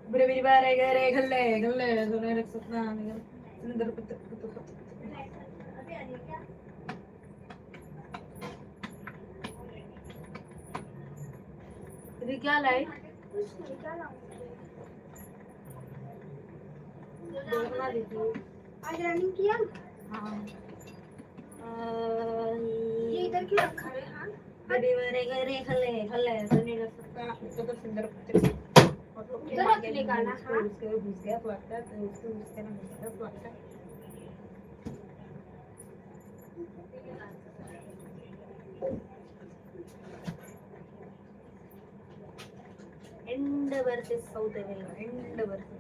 बुरे मेरी बार है गरे गले गले सुने रख सकना निकल सुंदर पुत्र ये क्या लाई देखना दीजिए आज रनिंग किया हाँ ये इधर क्यों रखा है हाँ बड़े बड़े गरे खले खले सुने रख सकता तो सुंदर पुत्र इधर रखने का ना हाँ उसके घुस गया तो लगता है तो उसके ना घुस गया तो लगता है End versus South America. End versus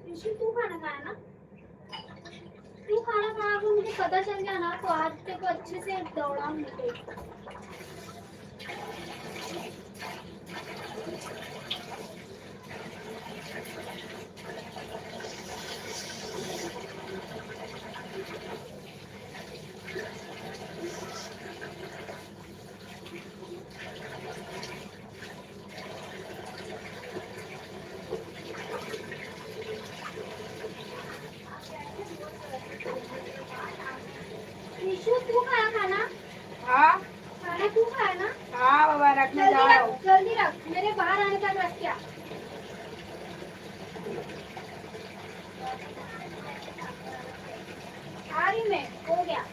ऋषि तू खाना खाया ना तू खाना खा अगर मुझे पता चल गया ना तो आज तेरे को अच्छे से दौड़ाऊंगी ऋषि तू खाना खाना हाँ खाना तू खाया ना हाँ बाबा रखने जा रहा हूँ जल्दी रख मेरे बाहर आने तक रख क्या आ रही मैं हो गया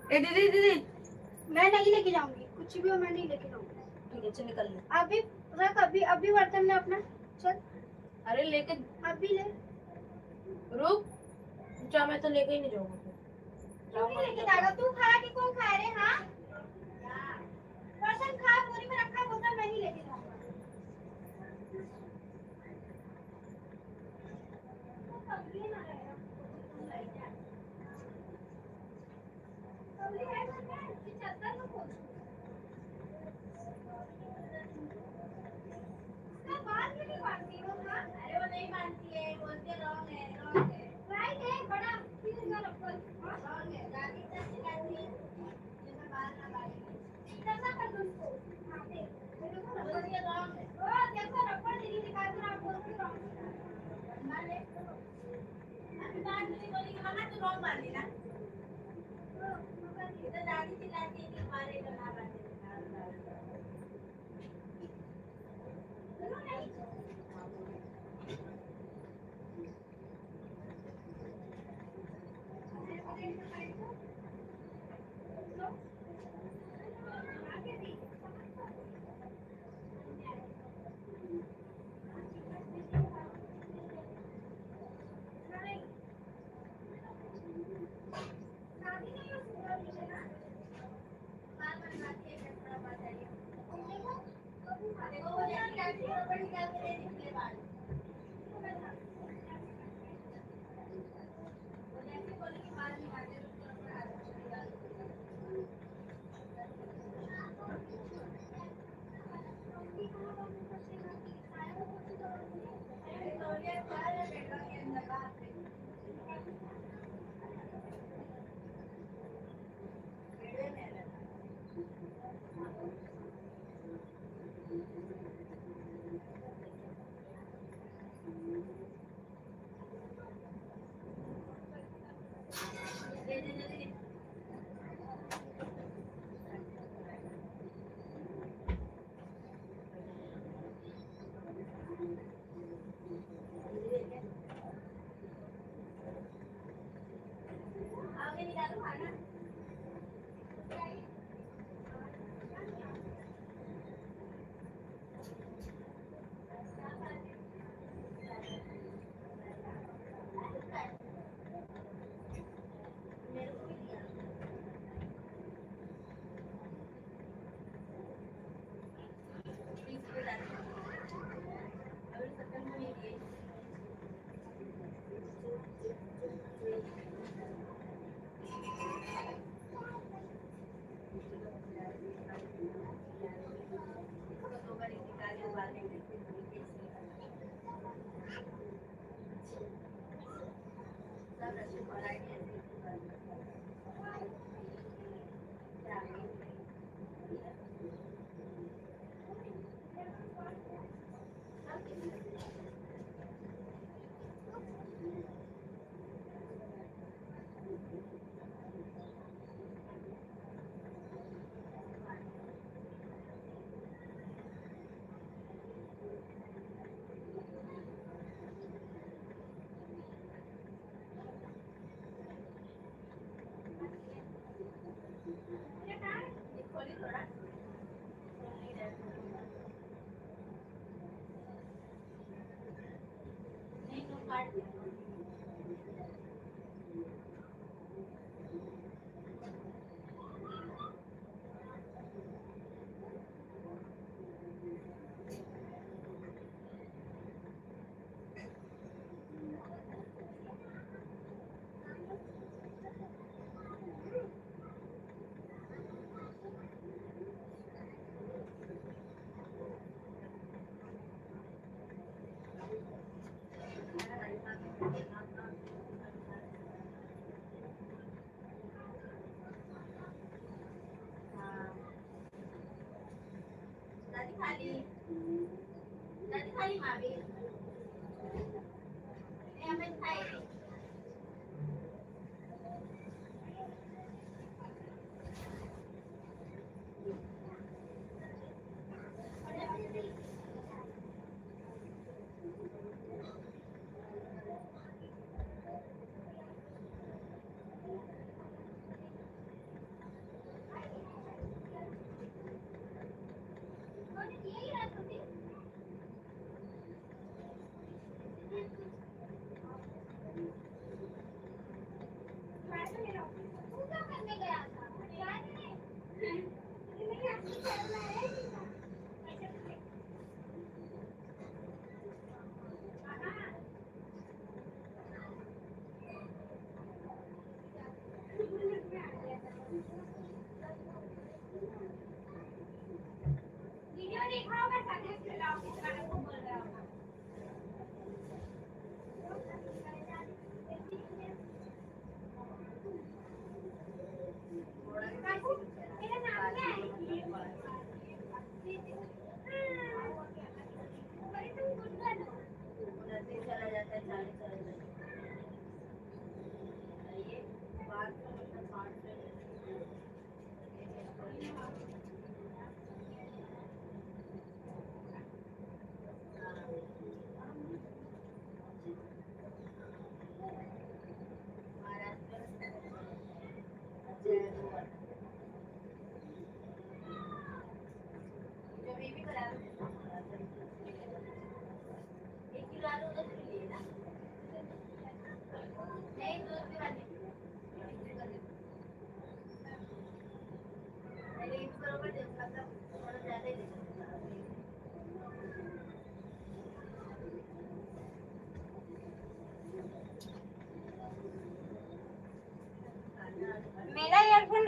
ए दीदी दीदी मैं नहीं लेके जाऊंगी कुछ भी हो मैं नहीं लेके जाऊंगी ठीक है चल निकल ले अभी रख अभी अभी बर्तन में अपना चल अरे लेके अभी ले रुक जा मैं तो लेके ही नहीं जाऊंगा तू नहीं लेके जाएगा तू खाया कि कौन खा रहे हाँ बर्तन खा बोरी में रखा है बोतल मैं ही लेके जाऊंगा अरे वो नहीं मानती है बोलते रॉन्ग है राइट है बड़ा फिर का रखो रॉन्ग है गाड़ी से चिल्लाती है जैसे बाल ना बाल कैसा कर दूं उसको हां दे देखो रखो ये रॉन्ग है ओ देखो रखो दीदी दिखा कर आप बोलते रॉन्ग है मान ले अभी बात नहीं बोली कि मम्मा तू रॉन्ग मान ली ना इधर दादी चिल्लाती है कि हमारे इधर ना बात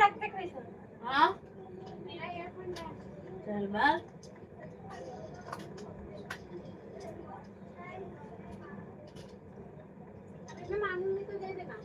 रखते कैसे हाँ मेरा ईयरफोन है चल बात मैं मांगूंगी तो दे देना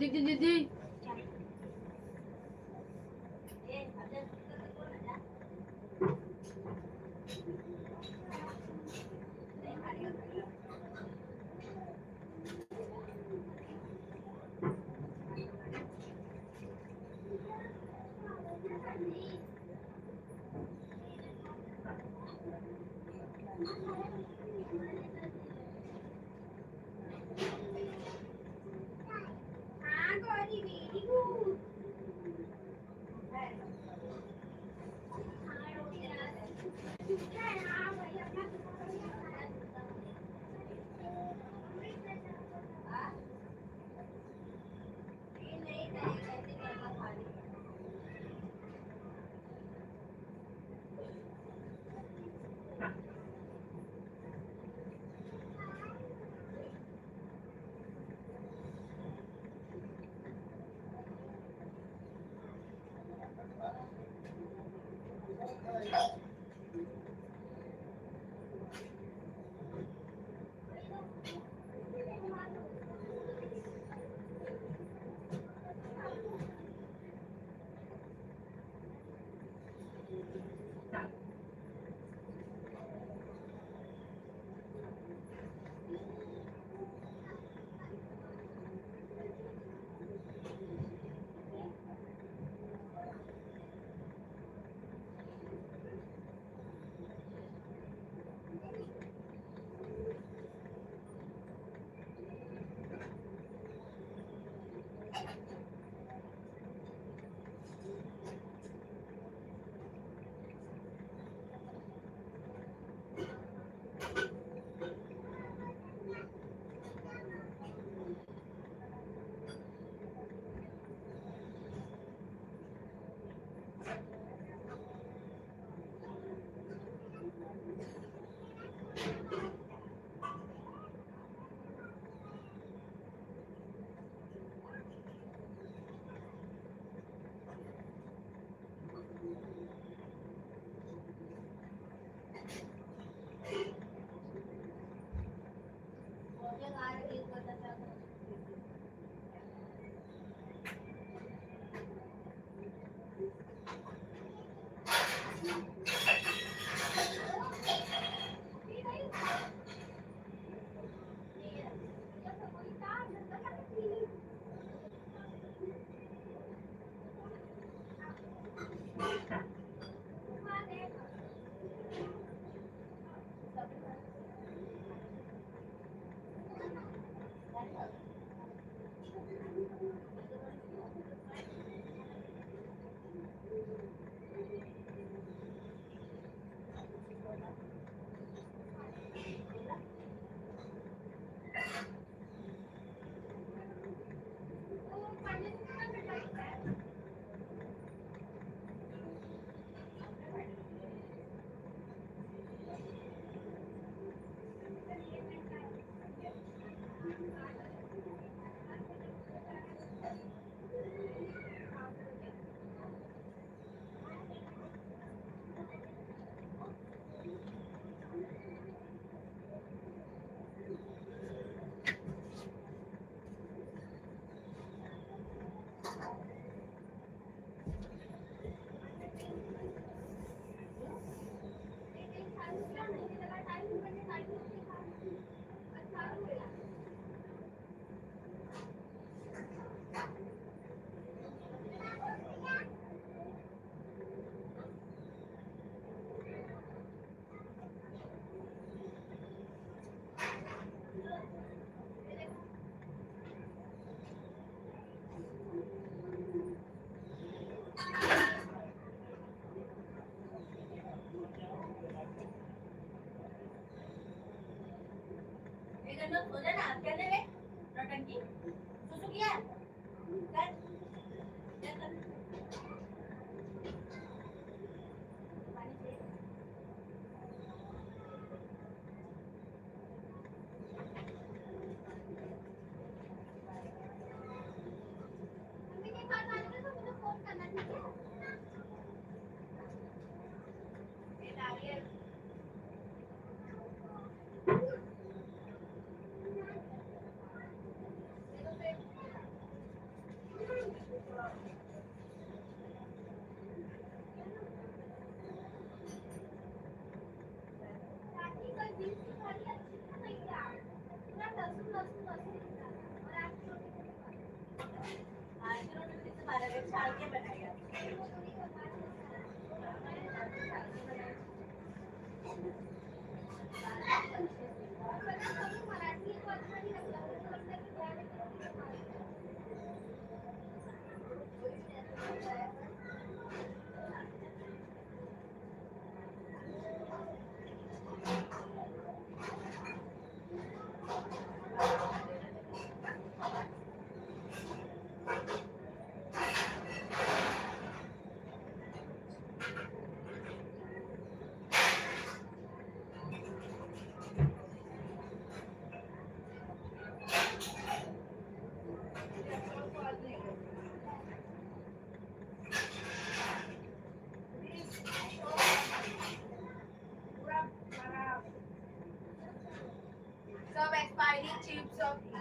दीदी दीदी हाँ गौरी वेरी गुड हाँ भाई अपना करना सो जाना क्या ले नौटंकी सुसु किया कर कर पानी चाहिए मम्मी के पास आने में तो मुझे फोन करना ठीक है ये नारियल काकी का जींस की साड़ी अच्छी है ना भैया पूरा लहसुन लहसुन लहसुन दिखता है और आप आज रोटी से 12 दिन छाल के बनाएगा मराठी को अच्छा नहीं लगता सब एक्सपायरी चिप सब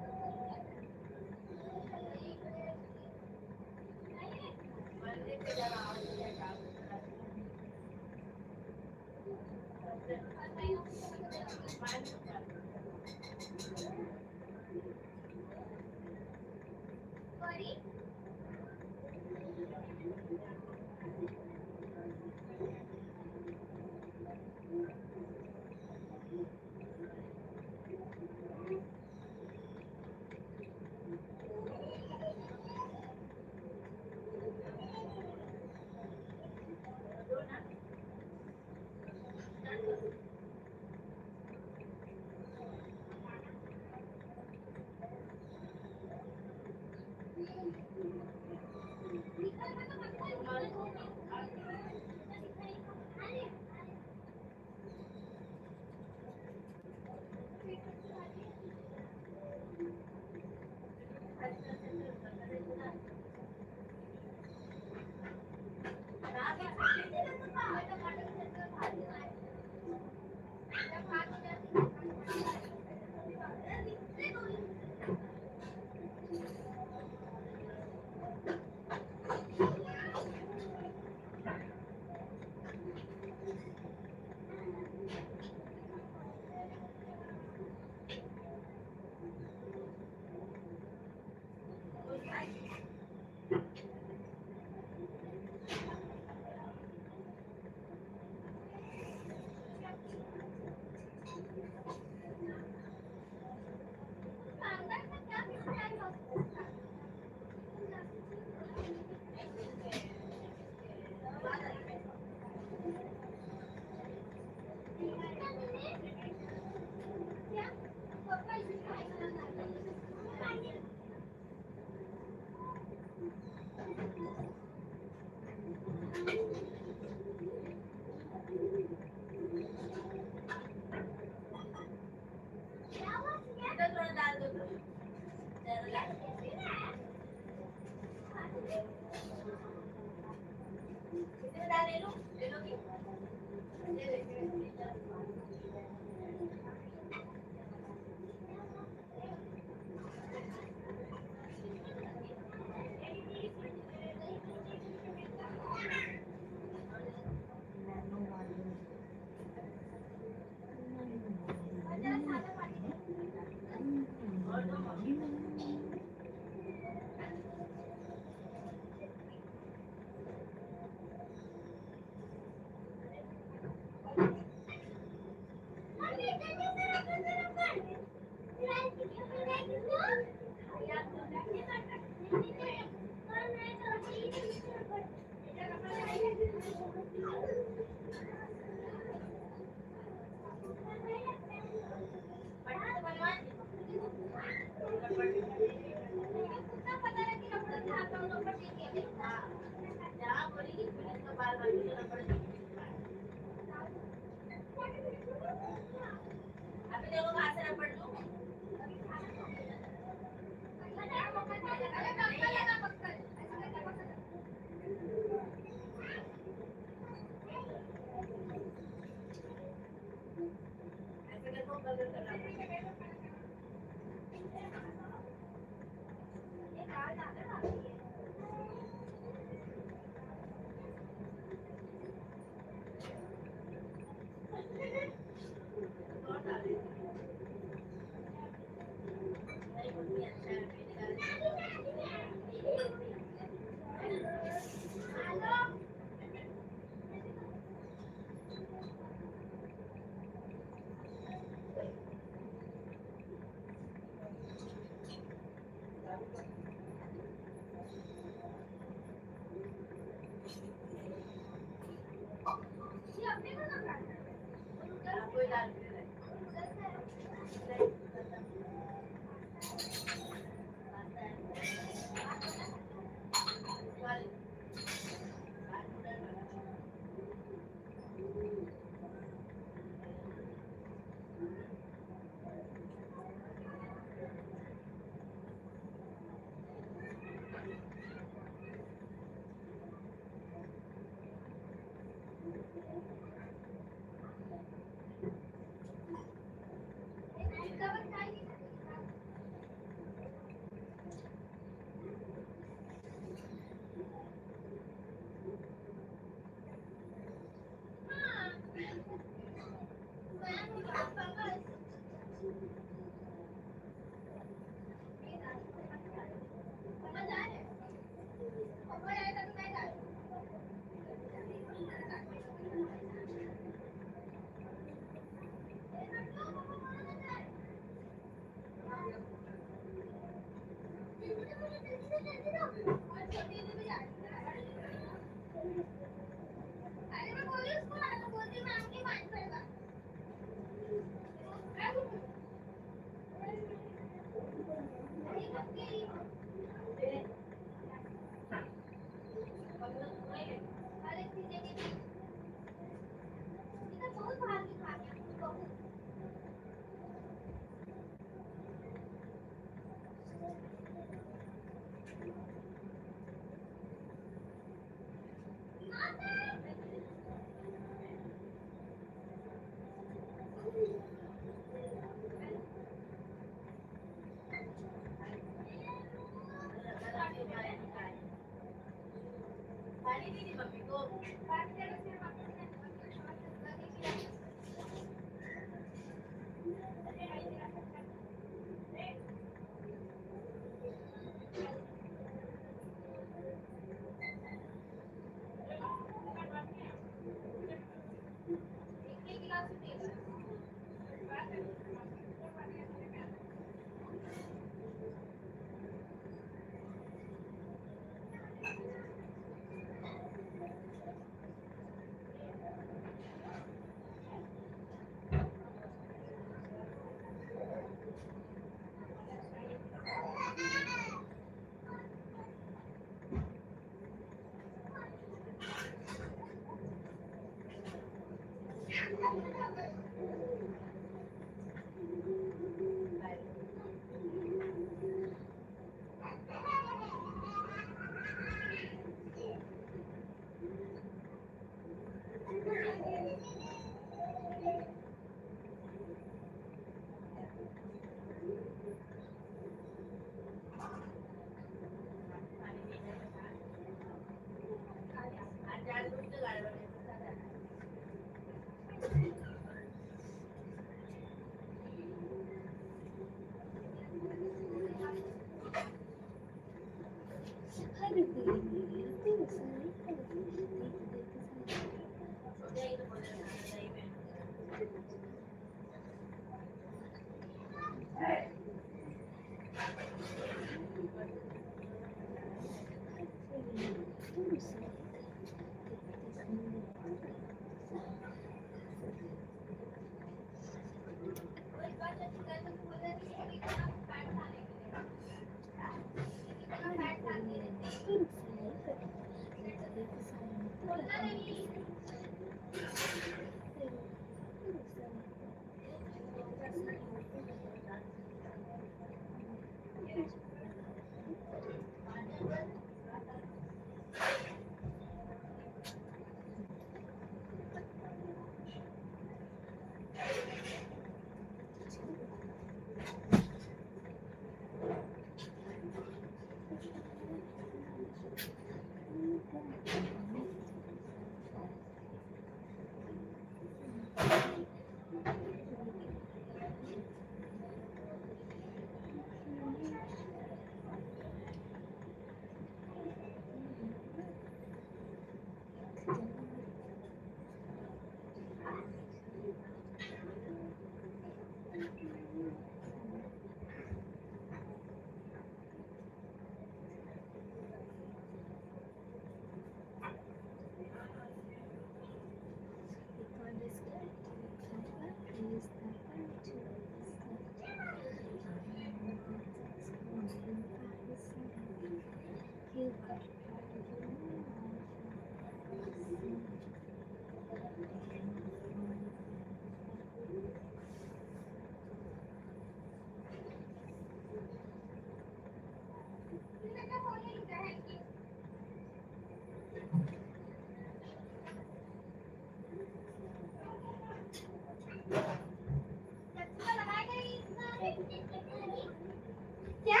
क्या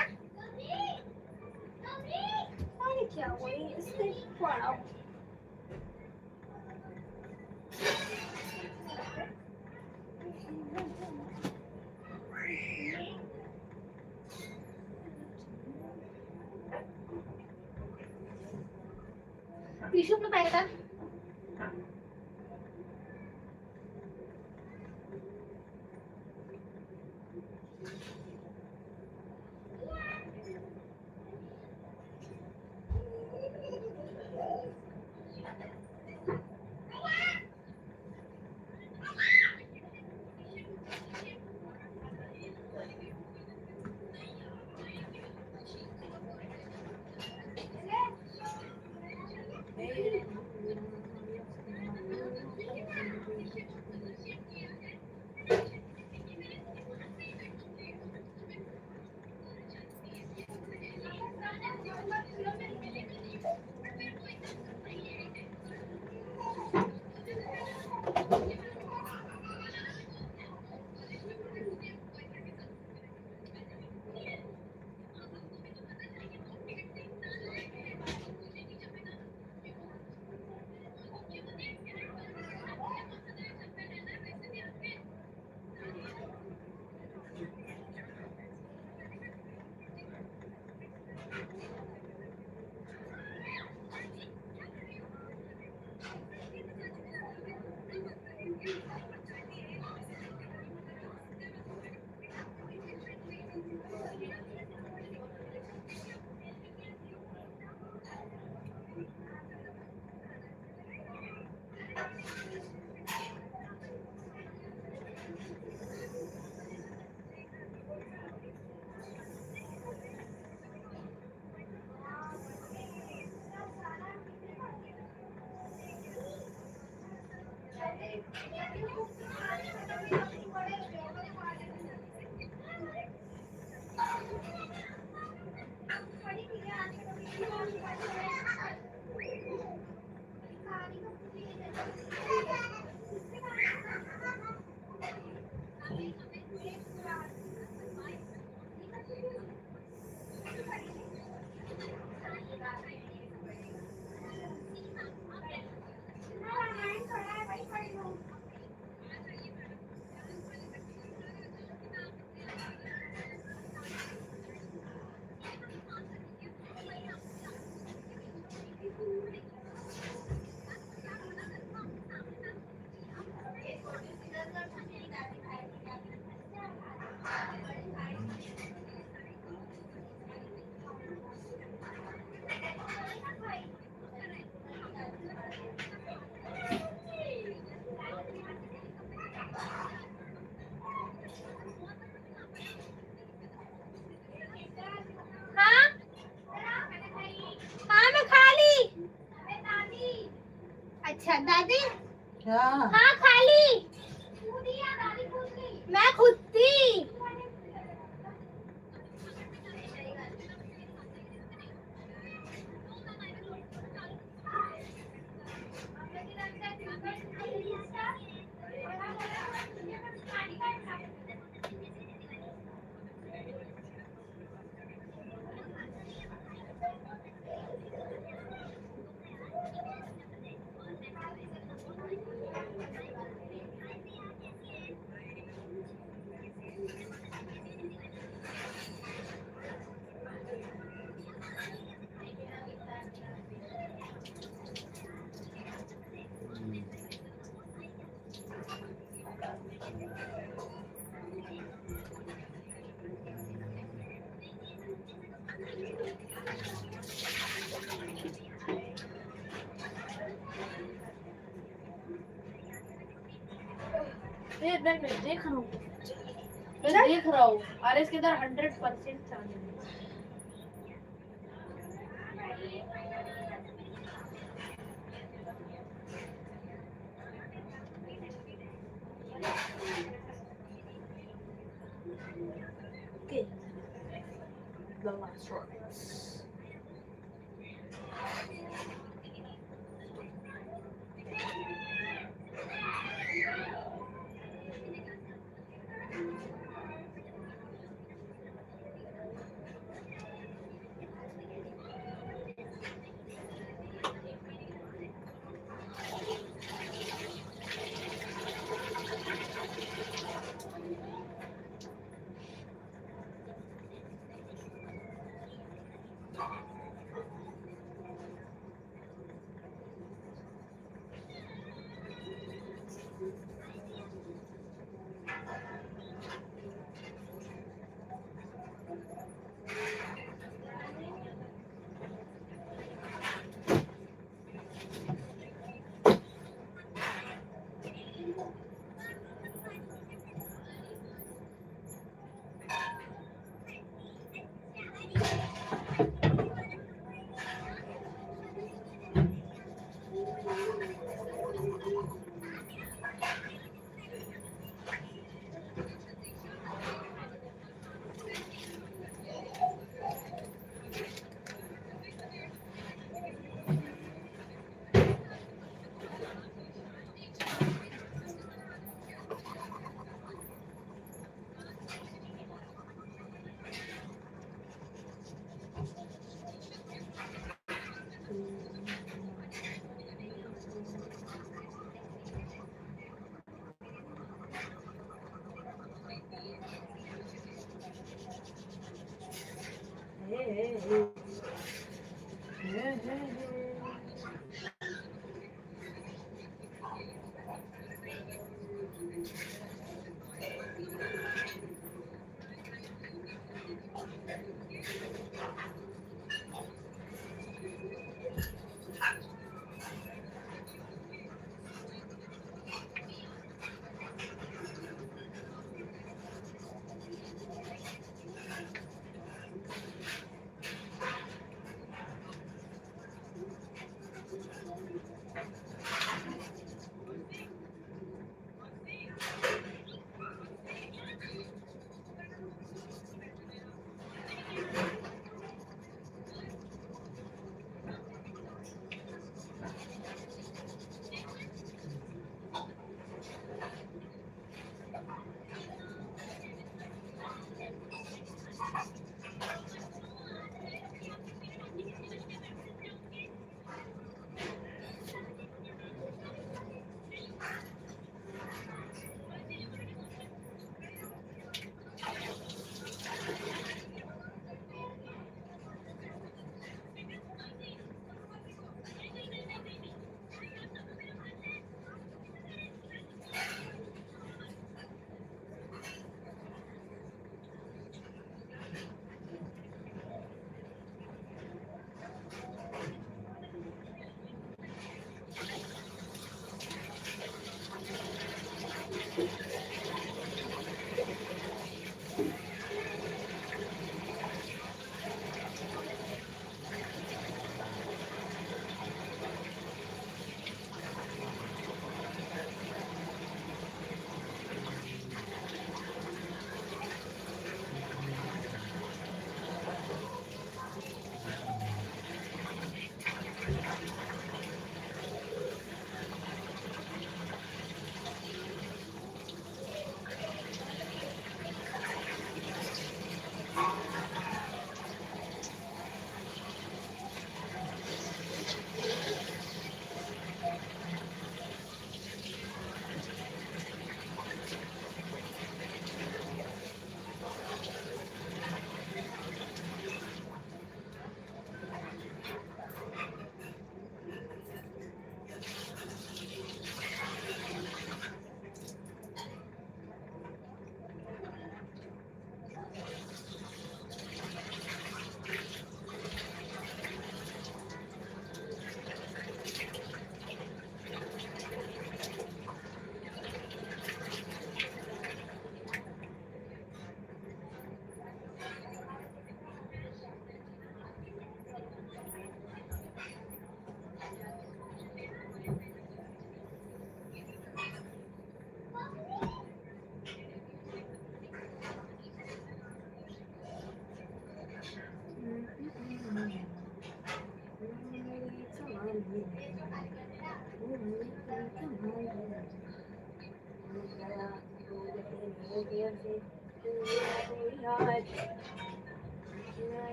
अरे क्या वही इससे पढ़ाओ टिश्यू अपना पैकेट है अच्छा दादी क्या हाँ खाली मैं खुद थी मैं देख रहा हूँ, मैं देख रहा हूँ। आरएस के अंदर 100% चांदी है। Okay. The last rites.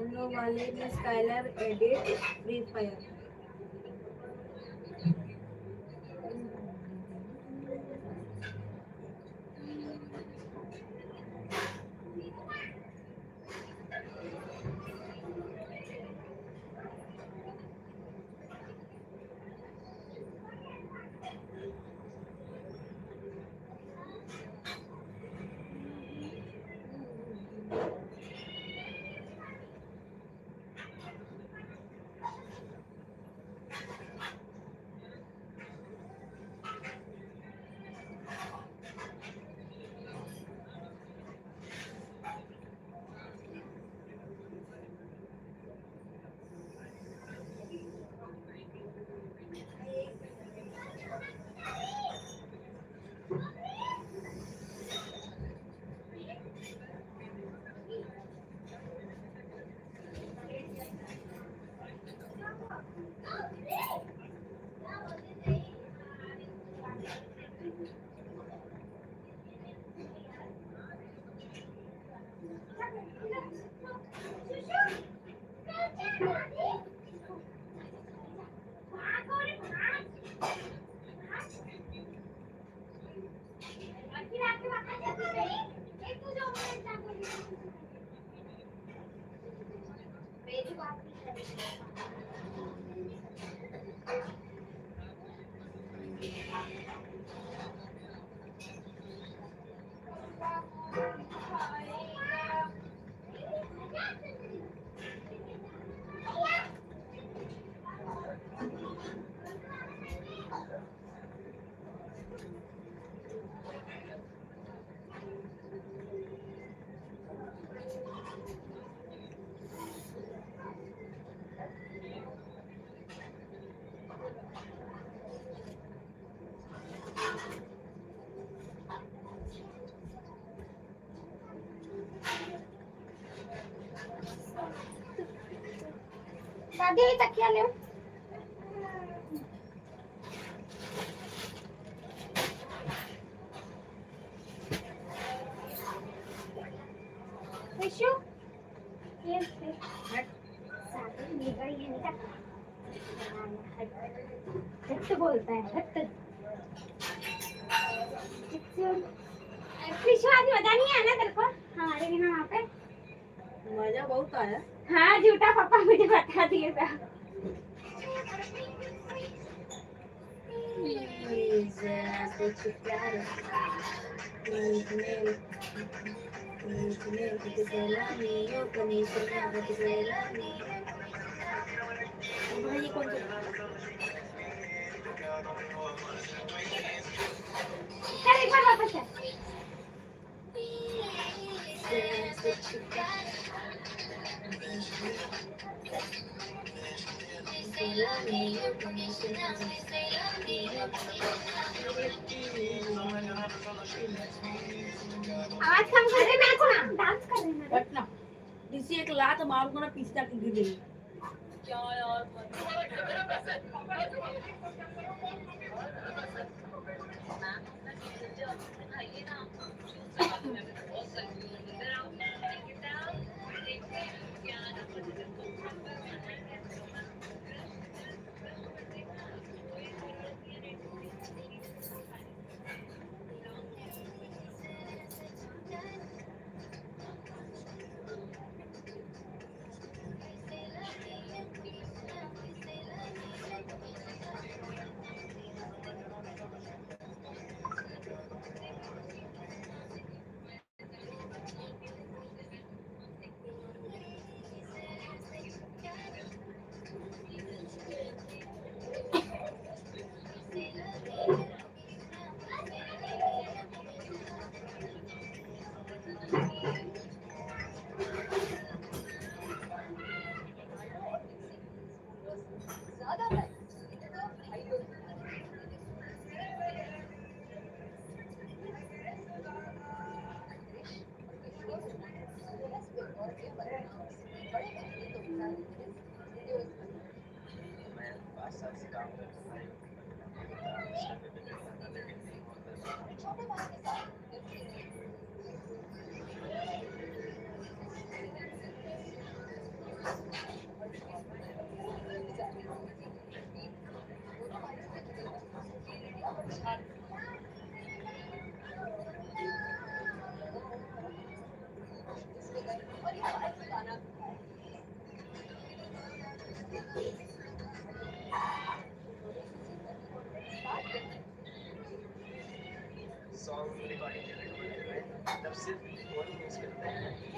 Nano वाले ने स्काइलर एडिट फ्री फायर दादी तकिया ले विशु ये हट साथ में निकल ये निकल हट बोलता है हट विशु आज मजा नहीं आया ना तेरे को हमारे बिना वहाँ पे मजा बहुत आया। हाँ झूठा पापा मुझे बता दिए था भाई कौन सा चल एक बार वापस चल आवाज कम कर रहे नाच ना डांस कर रहे हैं बट ना किसी एक लात मारूंगा ना पीछे तक गिर गई क्या यार ज्यादा है मैं 5 साल से काम कर रहा हूँ सॉन्ग रिकॉर्डिंग करने में तब सिर्फ फोन यूज करते हैं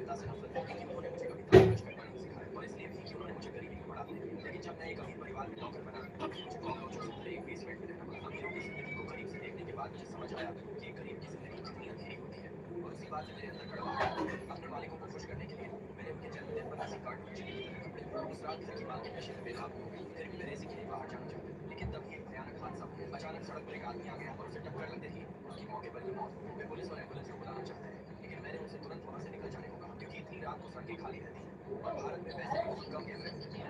पिता से नफरत है क्योंकि उन्होंने मुझे कभी खर्च करना नहीं सिखाया और इसलिए भी कि उन्होंने मुझे गरीबी में बढ़ा दिया। लेकिन जब मैं एक अमीर परिवार में नौकर बना तब मुझे कॉकरोचों से एक बेसमेंट में रहना पड़ा। अमीरों की जिंदगी को करीब से देखने के बाद मुझे समझ आया कि गरीब की जिंदगी कितनी अंधेरी होती है और उसी बात से मेरे अंदर कड़वा आया। अपने मालिकों को खुश करने के लिए मैंने उनके जन्मदिन पर ऐसे कार्टून चिड़ी की तरह कपड़े उस रात घर की मां के नशे में बेकाबू हो गई। फिर भी मेरे ऐसे के लिए बाहर जाना चाहते लेकिन तब एक भयानक हादसा हुआ। अचानक सड़क पर एक आदमी आ गया और उसे टक्कर लगते ही उसकी मौके पर ही मौत। वे पुलिस और एम्बुलेंस को बुलाना चाहते हैं लेकिन मैंने उनसे तुरंत वहां से निकल जाने को कहा क्योंकि इतनी रात को सड़कें खाली रहती हैं और भारत में वैसे भी बहुत कम कैमरे होते हैं।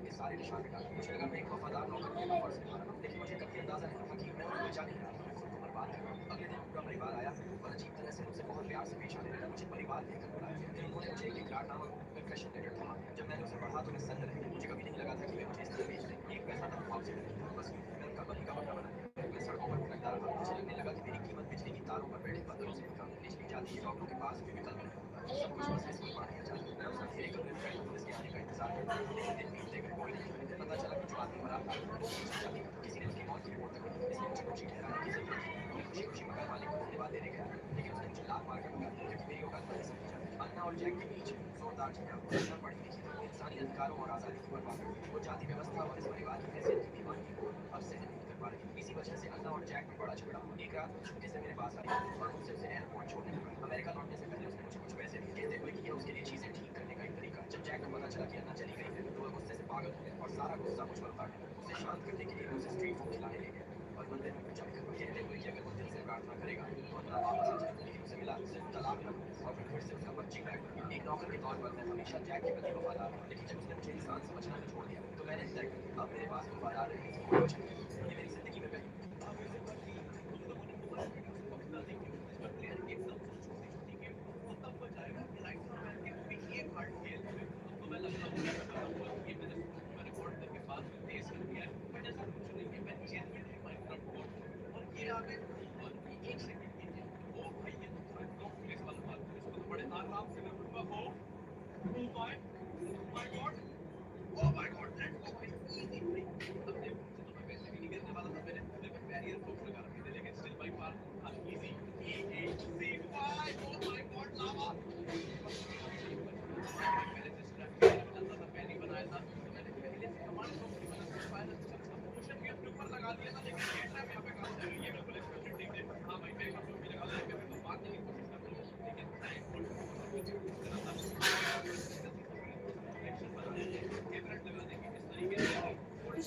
ये सारे निशान मिटा दिए। मुझे लगा मैं एक वफादार नौकर हूं, मैं फर्ज निभा रहा हूं, लेकिन मुझे कभी अंदाजा नहीं था कि मैं उन्हें बचा नहीं रहा था, मैं खुद को बर्बाद कर रहा हूं। अगले दिन पूरा परिवार आया और अजीब तरह से मुझसे बहुत प्यार से पेश आने लगा। मुझे परिवार कहकर बुलाया। फिर उन्होंने मुझे एक इकरार नामा कन्फेशन लेटर थमा दिया। जब मैंने उसे पढ़ा तो मैं सन्न रह गया। मुझे कभी नहीं लगा था कि वे मुझे इस तरह बेच देंगे। एक पैसा तक मुआवजे में नहीं था। बस मैं उनका बलि का बकरा बना दिया। मैं सड़कों पर भटकता रहा। मुझे लगने लगा कि मेरी कीमत बिजली की तारों पर बैठे बंदरों से भी कम है। बिजली जाती है, डॉक्टरों के पास कोई विकल्प नहीं होता। सब कुछ बस रिस्क पर दिया जाता है। मैं उस अंधेरे कमरे में बैठा पुलिस के आने का इंतजार करता रहा। लेकिन दिन बीतते गए, कोई नहीं आया। पता चला कि जो आदमी मरा था वो जाति का था। किसी ने उसकी मौत की रिपोर्ट तक नहीं दी। इसलिए मुझे दोषी ठहराने की जरूरत थी। मैं खुशी-खुशी मकान मालिक को धन्यवाद देने गया लेकिन उसने मुझे लात मार कर भगा दिया क्योंकि मेरी औकात नहीं समझी जाती। अन्ना और जैक के बीच जोरदार झगड़ा हुआ। अन्ना पढ़ी लिखी थी, इंसानी अधिकारों और आजादी की परवाह करती थी। वो जाति व्यवस्था और इस परिवार की हैसियत की दीवानगी को अब सहन नहीं कर पा रही। इसी वजह से अन्ना और जैक में बड़ा झगड़ा हुआ। एक रात जैसे मेरे पास आई और मुझसे उसे एयरपोर्ट छोड़ने को कहा। अमेरिका लौटने से पहले उसने मुझे कुछ पैसे दिए कहते हुए कि ये उसके लिए चीजें ठीक करने का एक तरीका है। जब जैक को पता चला कि अन्ना चली गई है तो वह गुस्से से पागल हो गया और सारा गुस्सा मुझ पर उतारने लगा। उसे शांत करने के लिए मैं उसे स्ट्रीट फूड खिलाने ले गया और मंदिर में पूजा भी करवाई कहते हुए कि अगर वो दिल से प्रार्थना करेगा तो अन्ना वापस आ जाएगा। लेकिन उसे मिला सिर्फ तलाक का और फिर से उसका पंचिंग बैग बन गया। एक नौकर के तौर पर मैं हमेशा जैक के प्रति वफादार रहा लेकिन जब उसने मुझे इंसान समझना ही छोड़ दिया तो मैंने तय कर लिया अब मेरे पास वफादार रहने की कोई वजह नहीं है। ये मेरी जिंदगी में पहली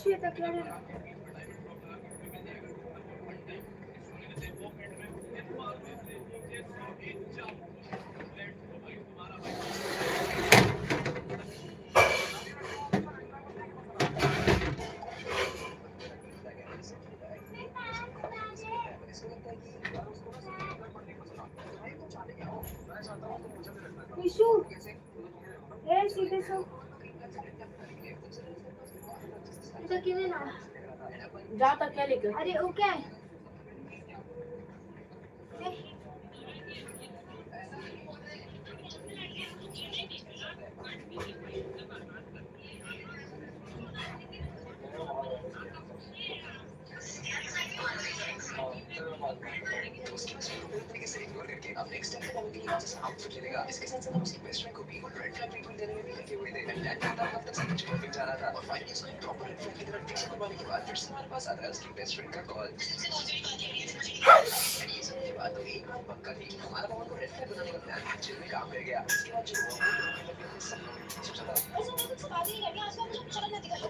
Świetna klara. Isu. सीधे सो तो किने ना जा तक क्या लेकर अरे ओके अब नेक्स्ट टाइम हम भी यहाँ से आउटफिट लेगा इसके साथ साथ हम उसकी बेस्ट फ्रेंड को भी रेड फ्लैग ट्रीटमेंट देने में भी लगे हुए थे एंड दैट टाइम तक सब कुछ परफेक्ट जा रहा था और फाइनली उसको एक प्रॉपर रेड फ्लैग की तरह ट्रीट करवाने के बाद फिर से हमारे पास आता है उसकी बेस्ट फ्रेंड का कॉल ये सब की बात तो एक बात पक्का थी हमारा बहुत रेड फ्लैग बनाने का प्लान एक्चुअली में काम कर गया उसके बाद जो हुआ वो सब सोचा था ऐसा मैं कुछ बात ही नहीं करनी आज मैं मुझे शर्म नहीं दिखाई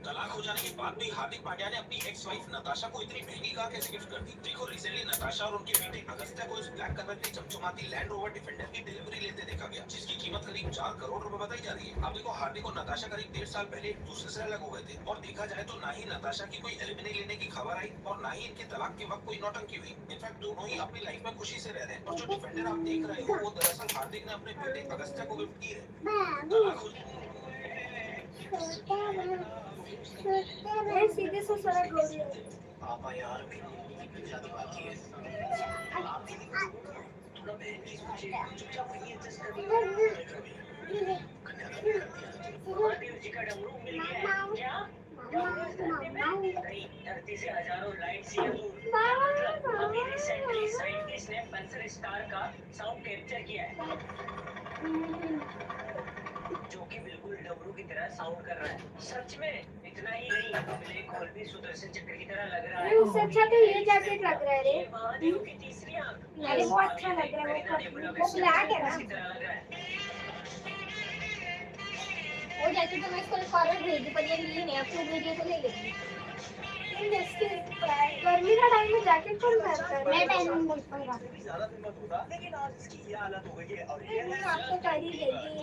तलाक हो जाने के बाद भी हार्दिक पांड्या ने अपनी एक्स वाइफ नताशा को इतनी महंगी कार कैसे गिफ्ट कर दी। देखो रिसेंटली नताशा और उनके बेटे अगस्त्या को इस ब्लैक कलर की चमचमाती लैंड रोवर डिफेंडर की डिलीवरी लेते देखा गया जिसकी कीमत करीब 4 करोड़ रुपए बताई जा रही है। अब देखो हार्दिक और नताशा करीब 1.5 साल पहले एक दूसरे से अलग हो गए थे और देखा जाए तो ना ही नताशा की कोई एलिमनी लेने की खबर आई और ना ही इनके तलाक के वक्त कोई नौटंकी हुई। इनफैक्ट दोनों ही अपनी लाइफ में खुशी से रह रहे हैं और जो डिफेंडर आप देख रहे हो वो दरअसल हार्दिक ने अपने बेटे अगस्त्या को गिफ्ट की है। तलाक सीधे सो सड़क हो रही है पापा यार मेरी ज्यादा बाकी है आप भी थोड़ा बहन की सोचिए चुपचाप वहीं एडजस्ट कर लीजिए महादेव जी का डमरू मिल गया है क्या धरती से हजारों लाइट ईयर दूर मतलब अभी रिसेंटली साइंटिस्ट जिसने पल्सर स्टार का साउंड कैप्चर किया है, जो कि बिल्कुल डमरू की तरह साउंड कर रहा है। सच में इतना ही नहीं, ब्लैक होल भी सुदर्शन चक्र की तरह लग रहा अरे है। उससे अच्छा तो ये जैकेट लग रहा है रे। ये महादेव की तीसरी आंख। अरे वो अच्छा लग रहा है, वो ब्लैक है ना। की तरह लग रहा है। वो जैकेट तो मैं इसको फॉरवर्ड भेज दी, पर ये ली नहीं, अपनी वीडियो तो ले लेगी। गर्मी का टाइम में जैकेट कौन पहनता है? मैं पहनूंगी इसको। ज्यादा फेमस होता, लेकिन आज इसकी ये हालत हो गई है। और ये है आपको कर ही देगी।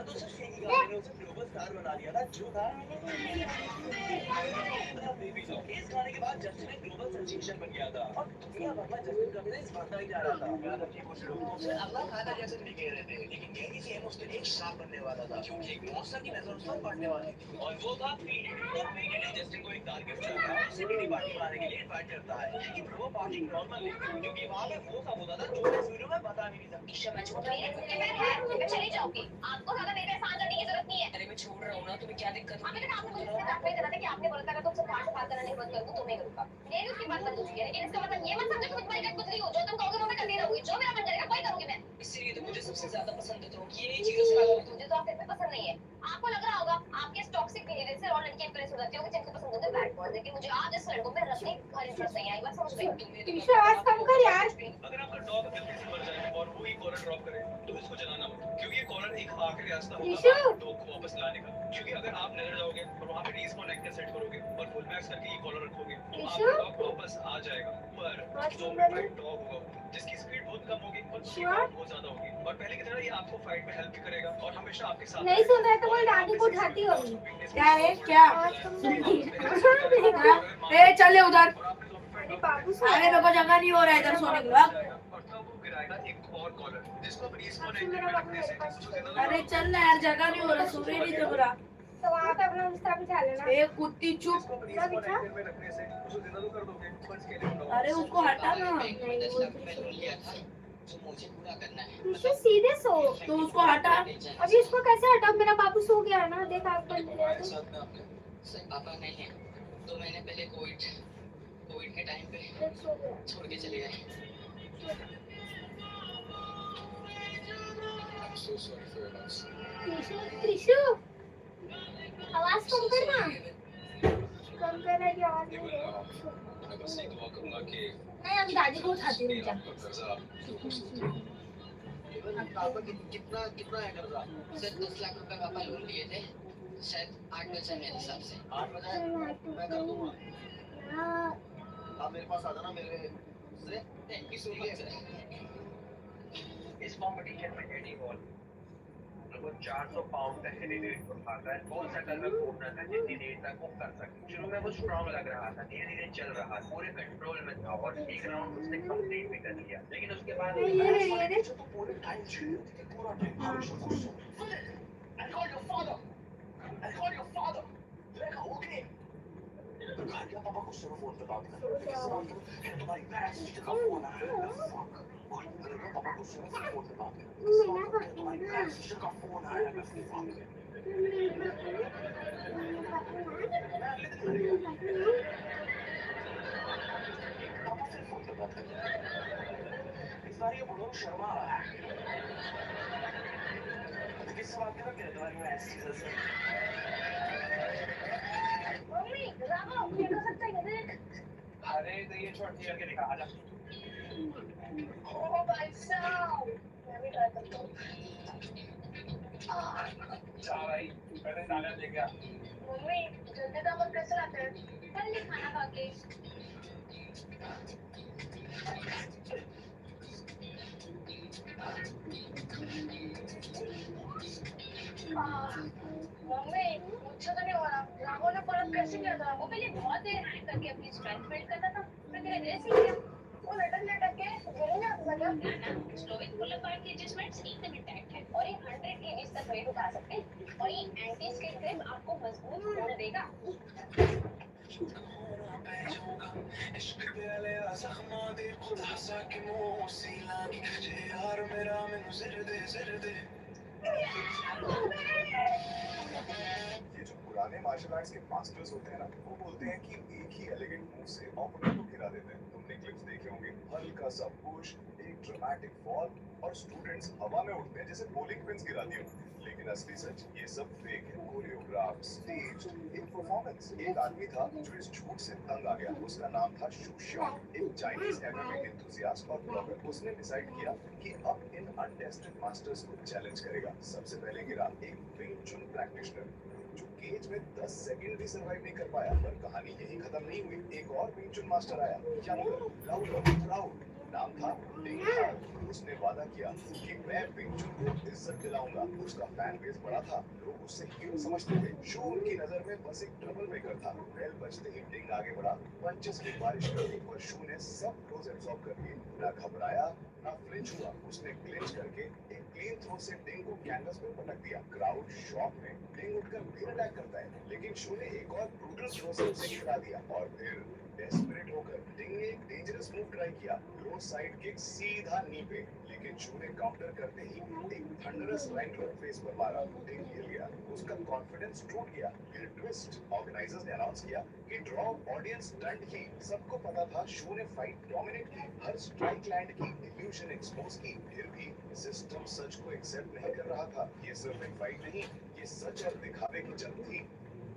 तो सिर्फ एक ही गाने ने उसे ग्लोबल स्टार बना दिया था, जो था बेबी सॉन्ग। इस गाने के बाद जस्टिन एक ग्लोबल सेंसेशन बन गया था और दुनिया भर में जस्टिन का बिजनेस बढ़ता ही जा रहा था। यहाँ तक कि कुछ लोग उसे अल्लाह खाना जैसे भी कह रहे थे, लेकिन यही सेम उसके लिए एक श्राप बनने वाला था, क्योंकि एक मॉन्स्टर की नजर उस पर पड़ने वाली थी। और वो था जस्टिन को एक टारगेट मिलता है, उसे किटी पार्टी बनाने के लिए इनवाइट करता है। लेकिन वो पार्टी नॉर्मल नहीं थी, क्योंकि वहाँ पे वो सब होता था जो मैं इस वीडियो में बता भी नहीं सकता। मैं छोड़ रही हूँ, मैं चली जाऊंगी। आपको ज्यादा मेरे पे एहसान करने की जरूरत नहीं है। अरे मैं छोड़ रहा हूँ ना, तुम्हें क्या दिक्कत है? आपने कहा आपने मुझे इससे बात नहीं करा था कि आपने बोला था कि तुमसे बात करना नहीं बंद करूंगा तो मैं करूंगा। मेरी उसकी बात बंद हो चुकी है, लेकिन इसका मतलब ये मत समझो कि तुम्हारी कुछ नहीं हो। जो तुम कहोगे वो मैं करती रहूंगी, जो मेरा मन करेगा वही करूंगी मैं। इसीलिए तो मुझे सबसे ज्यादा पसंद है, तो ये चीजों से अलग मुझे तो आपसे पसंद नहीं है। आपको लग रहा होगा आपके इस टॉक्सिक बिहेवियर से और लड़कियां इंप्रेस हो जाती होंगी जिनको पसंद होता है बैड बॉय, लेकिन मुझे आज इस लड़कों पे रखने हर इंटरेस्ट नहीं आई। बात समझ गई? पीछे आवाज कम कर यार। अगर आपका डॉग गलती से मर जाए और वो ही कॉलर ड्रॉप करे तो इसको जलाना मत, क्योंकि ये कॉलर एक आखिरी रास्ता होगा डॉग को वापस लाने का। क्योंकि अगर आप नजर जाओगे और वहाँ पे रिस्पॉन एक्टर सेट करोगे और फुल मैक्स करके ये कॉलर रखोगे तो आपका डॉग वापस आ जाएगा। पर जो फाइट डॉग होगा जिसकी स्पीड बहुत कम होगी और उसकी पावर बहुत ज्यादा होगी, और पहले की तरह ये आपको फाइट में हेल्प भी करेगा और हमेशा आपके साथ नहीं सुन रहे तो कोई दादी को उठाती होगी। क्या है क्या? ए चले उधर। अरे बाबू अरे मेरे को जगह नहीं हो रहा है इधर सोने के बाद। अरे चल ना यार, जगह नहीं हो रहा, सो रही नहीं तो बुरा। तो वहाँ पे अपना बिस्तर बिछा लेना। ए कुत्ती चुप। अरे उसको हटा ना। पीछे सीधे सो। तो उसको हटा। अभी इसको कैसे हटा? मेरा बाबू सो गया है ना, देख आप बंद गया तो। पापा नहीं है, 2 महीने पहले कोविड के टाइम पे छोड़ के चले गए। त्रिशु आवाज कम करना, कम करने की आवाज नहीं है। मैं बस एक दुआ करूंगा कि नहीं, हम दादी को उठाती हूँ। पापा कितना है कर्जा? सर 10 लाख रुपए पापा लोन लिए थे, शायद 8 बचा मेरे हिसाब से। 8 बचा मैं कर दूंगा। आप मेरे पास आ जाना, मेरे से थैंक यू सो मच। इस कॉम्पिटिशन में एडी हॉल वो 400 पाउंड का हेवी वेट उठाता है, गोल सर्कल में घूमना था जितनी देर तक वो कर सके। शुरू में वो स्ट्रॉन्ग लग रहा था, धीरे धीरे चल रहा, पूरे कंट्रोल में था और एक राउंड उसने कंप्लीट भी कर लिया। लेकिन उसके बाद तो पूरे टाइम चाहिए थी, पूरा time. I call your father. I call your father. देखा ओके। घाटिया पापा को सिर्फ फोन पे बात कर। तुम्हारी पैसे का फोन आया। और पापा को सिर्फ फोन पे बात कर। तुम्हारी पैसे का फोन आया। पापा से फोन पे बात कर। इस बार ये बोलो शर्मा आ रहा है। किससे बात कर रहे हो? तुम्हारी मैसेज से। मम्मी रामा ये कर सकता है देख। अरे तो ये छोड़ दिया के दिखा आजा। ओ भाई साहब, मैं भी ट्राई करता हूँ। जा भाई, पहले सागर लेके आ। मम्मी जल्दी दावत कैसे लाते हैं? पहले खाना खा के। मम्मी मुझसे तो नहीं हो रहा। राघव ने परत कैसे किया था? वो पहले बहुत देर हैंग करके अपनी स्ट्रेंथ बिल्ड करता था, फिर तेरे जैसे सीख गया। वो लटक के गिरे ना, मतलब स्टोइक पुल अपार्ट के एडजस्टमेंट्स एकदम इंटैक्ट है और ये 100 केजी तक वेट उठा सकते हैं और ये एंटी स्किन क्रीम आपको मजबूत होने देगा। ये जो पुराने मार्शल आर्ट्स के मास्टर्स होते हैं ना, वो बोलते हैं कि एक ही एलिगेंट मूव से ऑपोनेंट को गिरा देते हैं। तुमने क्लिप्स देखे होंगे, हल्का सा पुश, एक ड्रामेटिक फॉल और स्टूडेंट्स हवा में उठते हैं जैसे बॉलिंग पिन्स गिराती हो। लेकिन असली सच ये सब फेक है, कोरियोग्राफ, स्टेज, एक परफॉर्मेंस। एक आदमी था जो इस झूठ से तंग आ गया। उसका नाम था शू शाओ, एक चाइनीज एमएमए एंथुसियास्ट और ब्लॉगर। उसने डिसाइड किया कि अब इन अनटेस्टेड मास्टर्स को चैलेंज करेगा। सबसे पहले गिरा एक विंग चुन प्रैक्टिशनर जो केज में 10 सेकंड भी सरवाइव नहीं कर पाया। पर कहानी यही खत्म नहीं हुई। एक और विंग चुन मास्टर आया, यंगर, लाउडर, प्राउड, नाम था डिंग हार्ड। उसने वादा किया कि मैं विंग चुन को इज्जत दिलाऊंगा। उसका फैन बेस बड़ा था, लोग उससे हीरो समझते थे। शो उनकी नजर में बस एक ट्रबल मेकर था। बेल बजते ही डिंग आगे बढ़ा, पंचेस की बारिश कर दी और शो ने सब ब्लोज एब्सॉर्ब कर लिए। ना घबराया ना फ्लिंच हुआ। उसने क्लिंच करके एक क्लीन थ्रो से डिंग को कैनवस पर पटक दिया। क्राउड शॉक में। डिंग उठकर फिर अटैक करता है, लेकिन शो ने एक और ब्रूटल थ्रो से उसे गिरा दिया। और फिर डेस्परेट होकर डिंग ने एक डेंजरस मूव ट्राई किया, लो साइड किक सीधा नी पे। लेकिन शो ने काउंटर करते ही एक थंडरस राइट होक फेस पर मारा। डिंग हिल गया, उसका कॉन्फिडेंस टूट गया। फिर ट्विस्ट, ऑर्गेनाइजर्स ने अनाउंस किया कि ड्रॉ ऑडियंस स्टंट की। सबको पता था शो ने फाइट डोमिनेट की, हर स्ट्राइक लैंड की, इल्यूजन एक्सपोज की। फिर भी सिस्टम सच को एक्सेप्ट नहीं कर रहा था। ये सिर्फ एक फाइट नहीं, ये सच और दिखावे की जंग थी।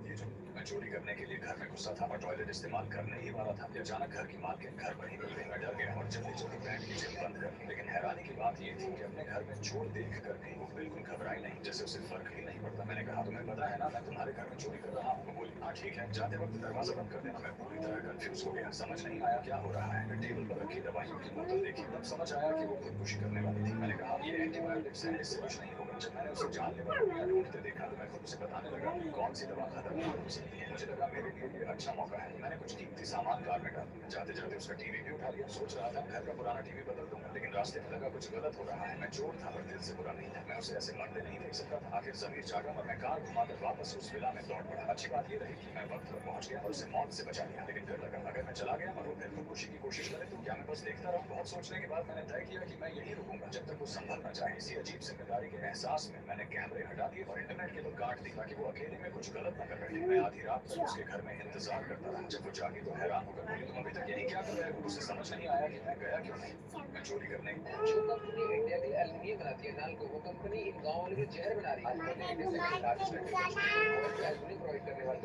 ये जो मैं चोरी करने के लिए घर में घुसा था और टॉयलेट इस्तेमाल करने ही वाला था, अचानक घर की मालकिन घर पर ही मिलते मैं डर गया और जल्दी जल्दी बैंक की जेब बंद कर ली। लेकिन हैरानी की बात ये थी कि अपने घर में चोर देख कर भी वो बिल्कुल घबराई नहीं, जैसे उसे फर्क ही नहीं पड़ता। मैंने कहा, तुम्हें पता है ना मैं तुम्हारे घर में चोरी कर रहा हूँ? वो बोली, हाँ ठीक है, जाते वक्त दरवाजा बंद कर देना। मैं पूरी तरह कंफ्यूज हो गया, समझ नहीं आया क्या हो रहा है। टेबल पर रखी दवाइयों की बोतल देखी, तब समझ आया कि वो खुदकुशी करने वाली थी। मैंने कहा, ये एंटीबायोटिक्स है, इससे कुछ नहीं होगा। जब मैंने उसे जानलेवा गोलियां ढूंढते देखा तो मैं खुद उसे बताने लगा कौन सी दवा खतरनाक हो सकती है। मुझे लगा मेरे लिए ये अच्छा मौका है। मैंने कुछ कीमती सामान कार में डाल दिया। जाते जाते उसका टीवी भी उठा लिया। सोच रहा था घर का पुराना टीवी बदल दूंगा, लेकिन रास्ते में लगा कुछ गलत हो रहा है। मैं चोर था पर दिल से बुरा नहीं था। मैं उसे ऐसे मरते नहीं देख सकता था। आखिर जमीर जागा और मैं कार घुमाकर वापस उस विला में लौट पड़ा। अच्छी बात ये रही कि मैं वक्त पर पहुंच गया और उसे मौत से बचा लिया। लेकिन फिर लगा अगर मैं चला गया और वो फिर खुदकुशी की कोशिश करे तो क्या मैं बस देखता रहूं? बहुत सोचने के बाद मैंने तय किया कि मैं यही रुकूंगा जब तक वो संभल न जाए। इसी अजीब जिम्मेदारी के एहसास में मैंने कैमरे हटा दिए और इंटरनेट केबल काट दी ताकि वो अकेले में कुछ गलत न कर बैठे। मैं आधी रात तक उसके घर में इंतजार करता रहा। जब वो जागी तो हैरान होकर बोली, तुम अभी तक यही क्या कर रहे हो? उसे समझ नहीं आया कि मैं गया क्यों नहीं। मैं चोरी करने जो कंपनी इंडिया के लिए एल्युमिनियम बनाती है नालको, वो कंपनी इन गाँव वालों को जहर बना रही है। इंडिया से लार्जेस्ट एल्युमिनियम प्रोवाइड करने वाली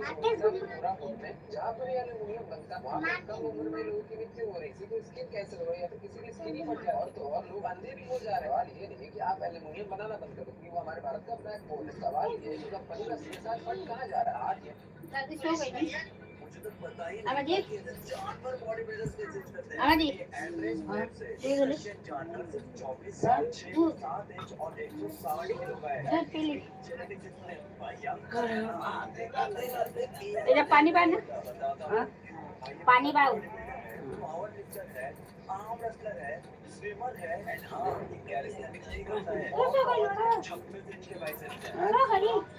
पूरा मुल्क में जहाँ पर एल्युमिनियम बनता वहाँ पर कम उम्र में लोगों की मृत्यु हो रही है। किसी को स्किन कैंसर हो रहा है या फिर किसी की स्किन ही फट जाए, और तो और लोग अंधे भी हो जा रहे हैं। सवाल ये नहीं कि आप एल्युमिनियम बनाना बंद करो क्योंकि वो हमारे भारत का ब्लैक होल है। सवाल ये है कि कंपनी का सीधा फंड कहाँ जा रहा है? आज ये मुझे तो पता ही नहीं कि जानवर बॉडी बिल्डर्स कैसे करते हैं। एवरेज वेट से जानवर सिर्फ 24 साल 6-7 इंच और 160 किलो का है। जेनेटिक्स इतने भयंकर है। तेरा पानी पाना पानी पाओ। पावर लिफ्टर है, आर्म रेसलर है, स्विमर है एंड हाँ ये कैलिस्थेनिक्स नहीं करता है। 26 इंच के बाइसेप्स हैं।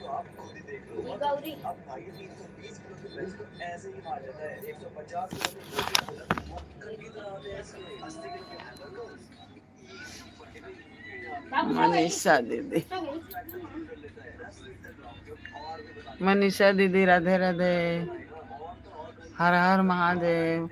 तो आप खुद ही देख लो। अब भाई 320 किलो की बेंच तो ऐसे ही मार देता है। 150 किलो की मक्खन की तरह होते हैं इसके। 80 किलो के हैमबर्गर। मनीषा दीदी, मनीषा दीदी, राधे राधे, हर हर महादेव।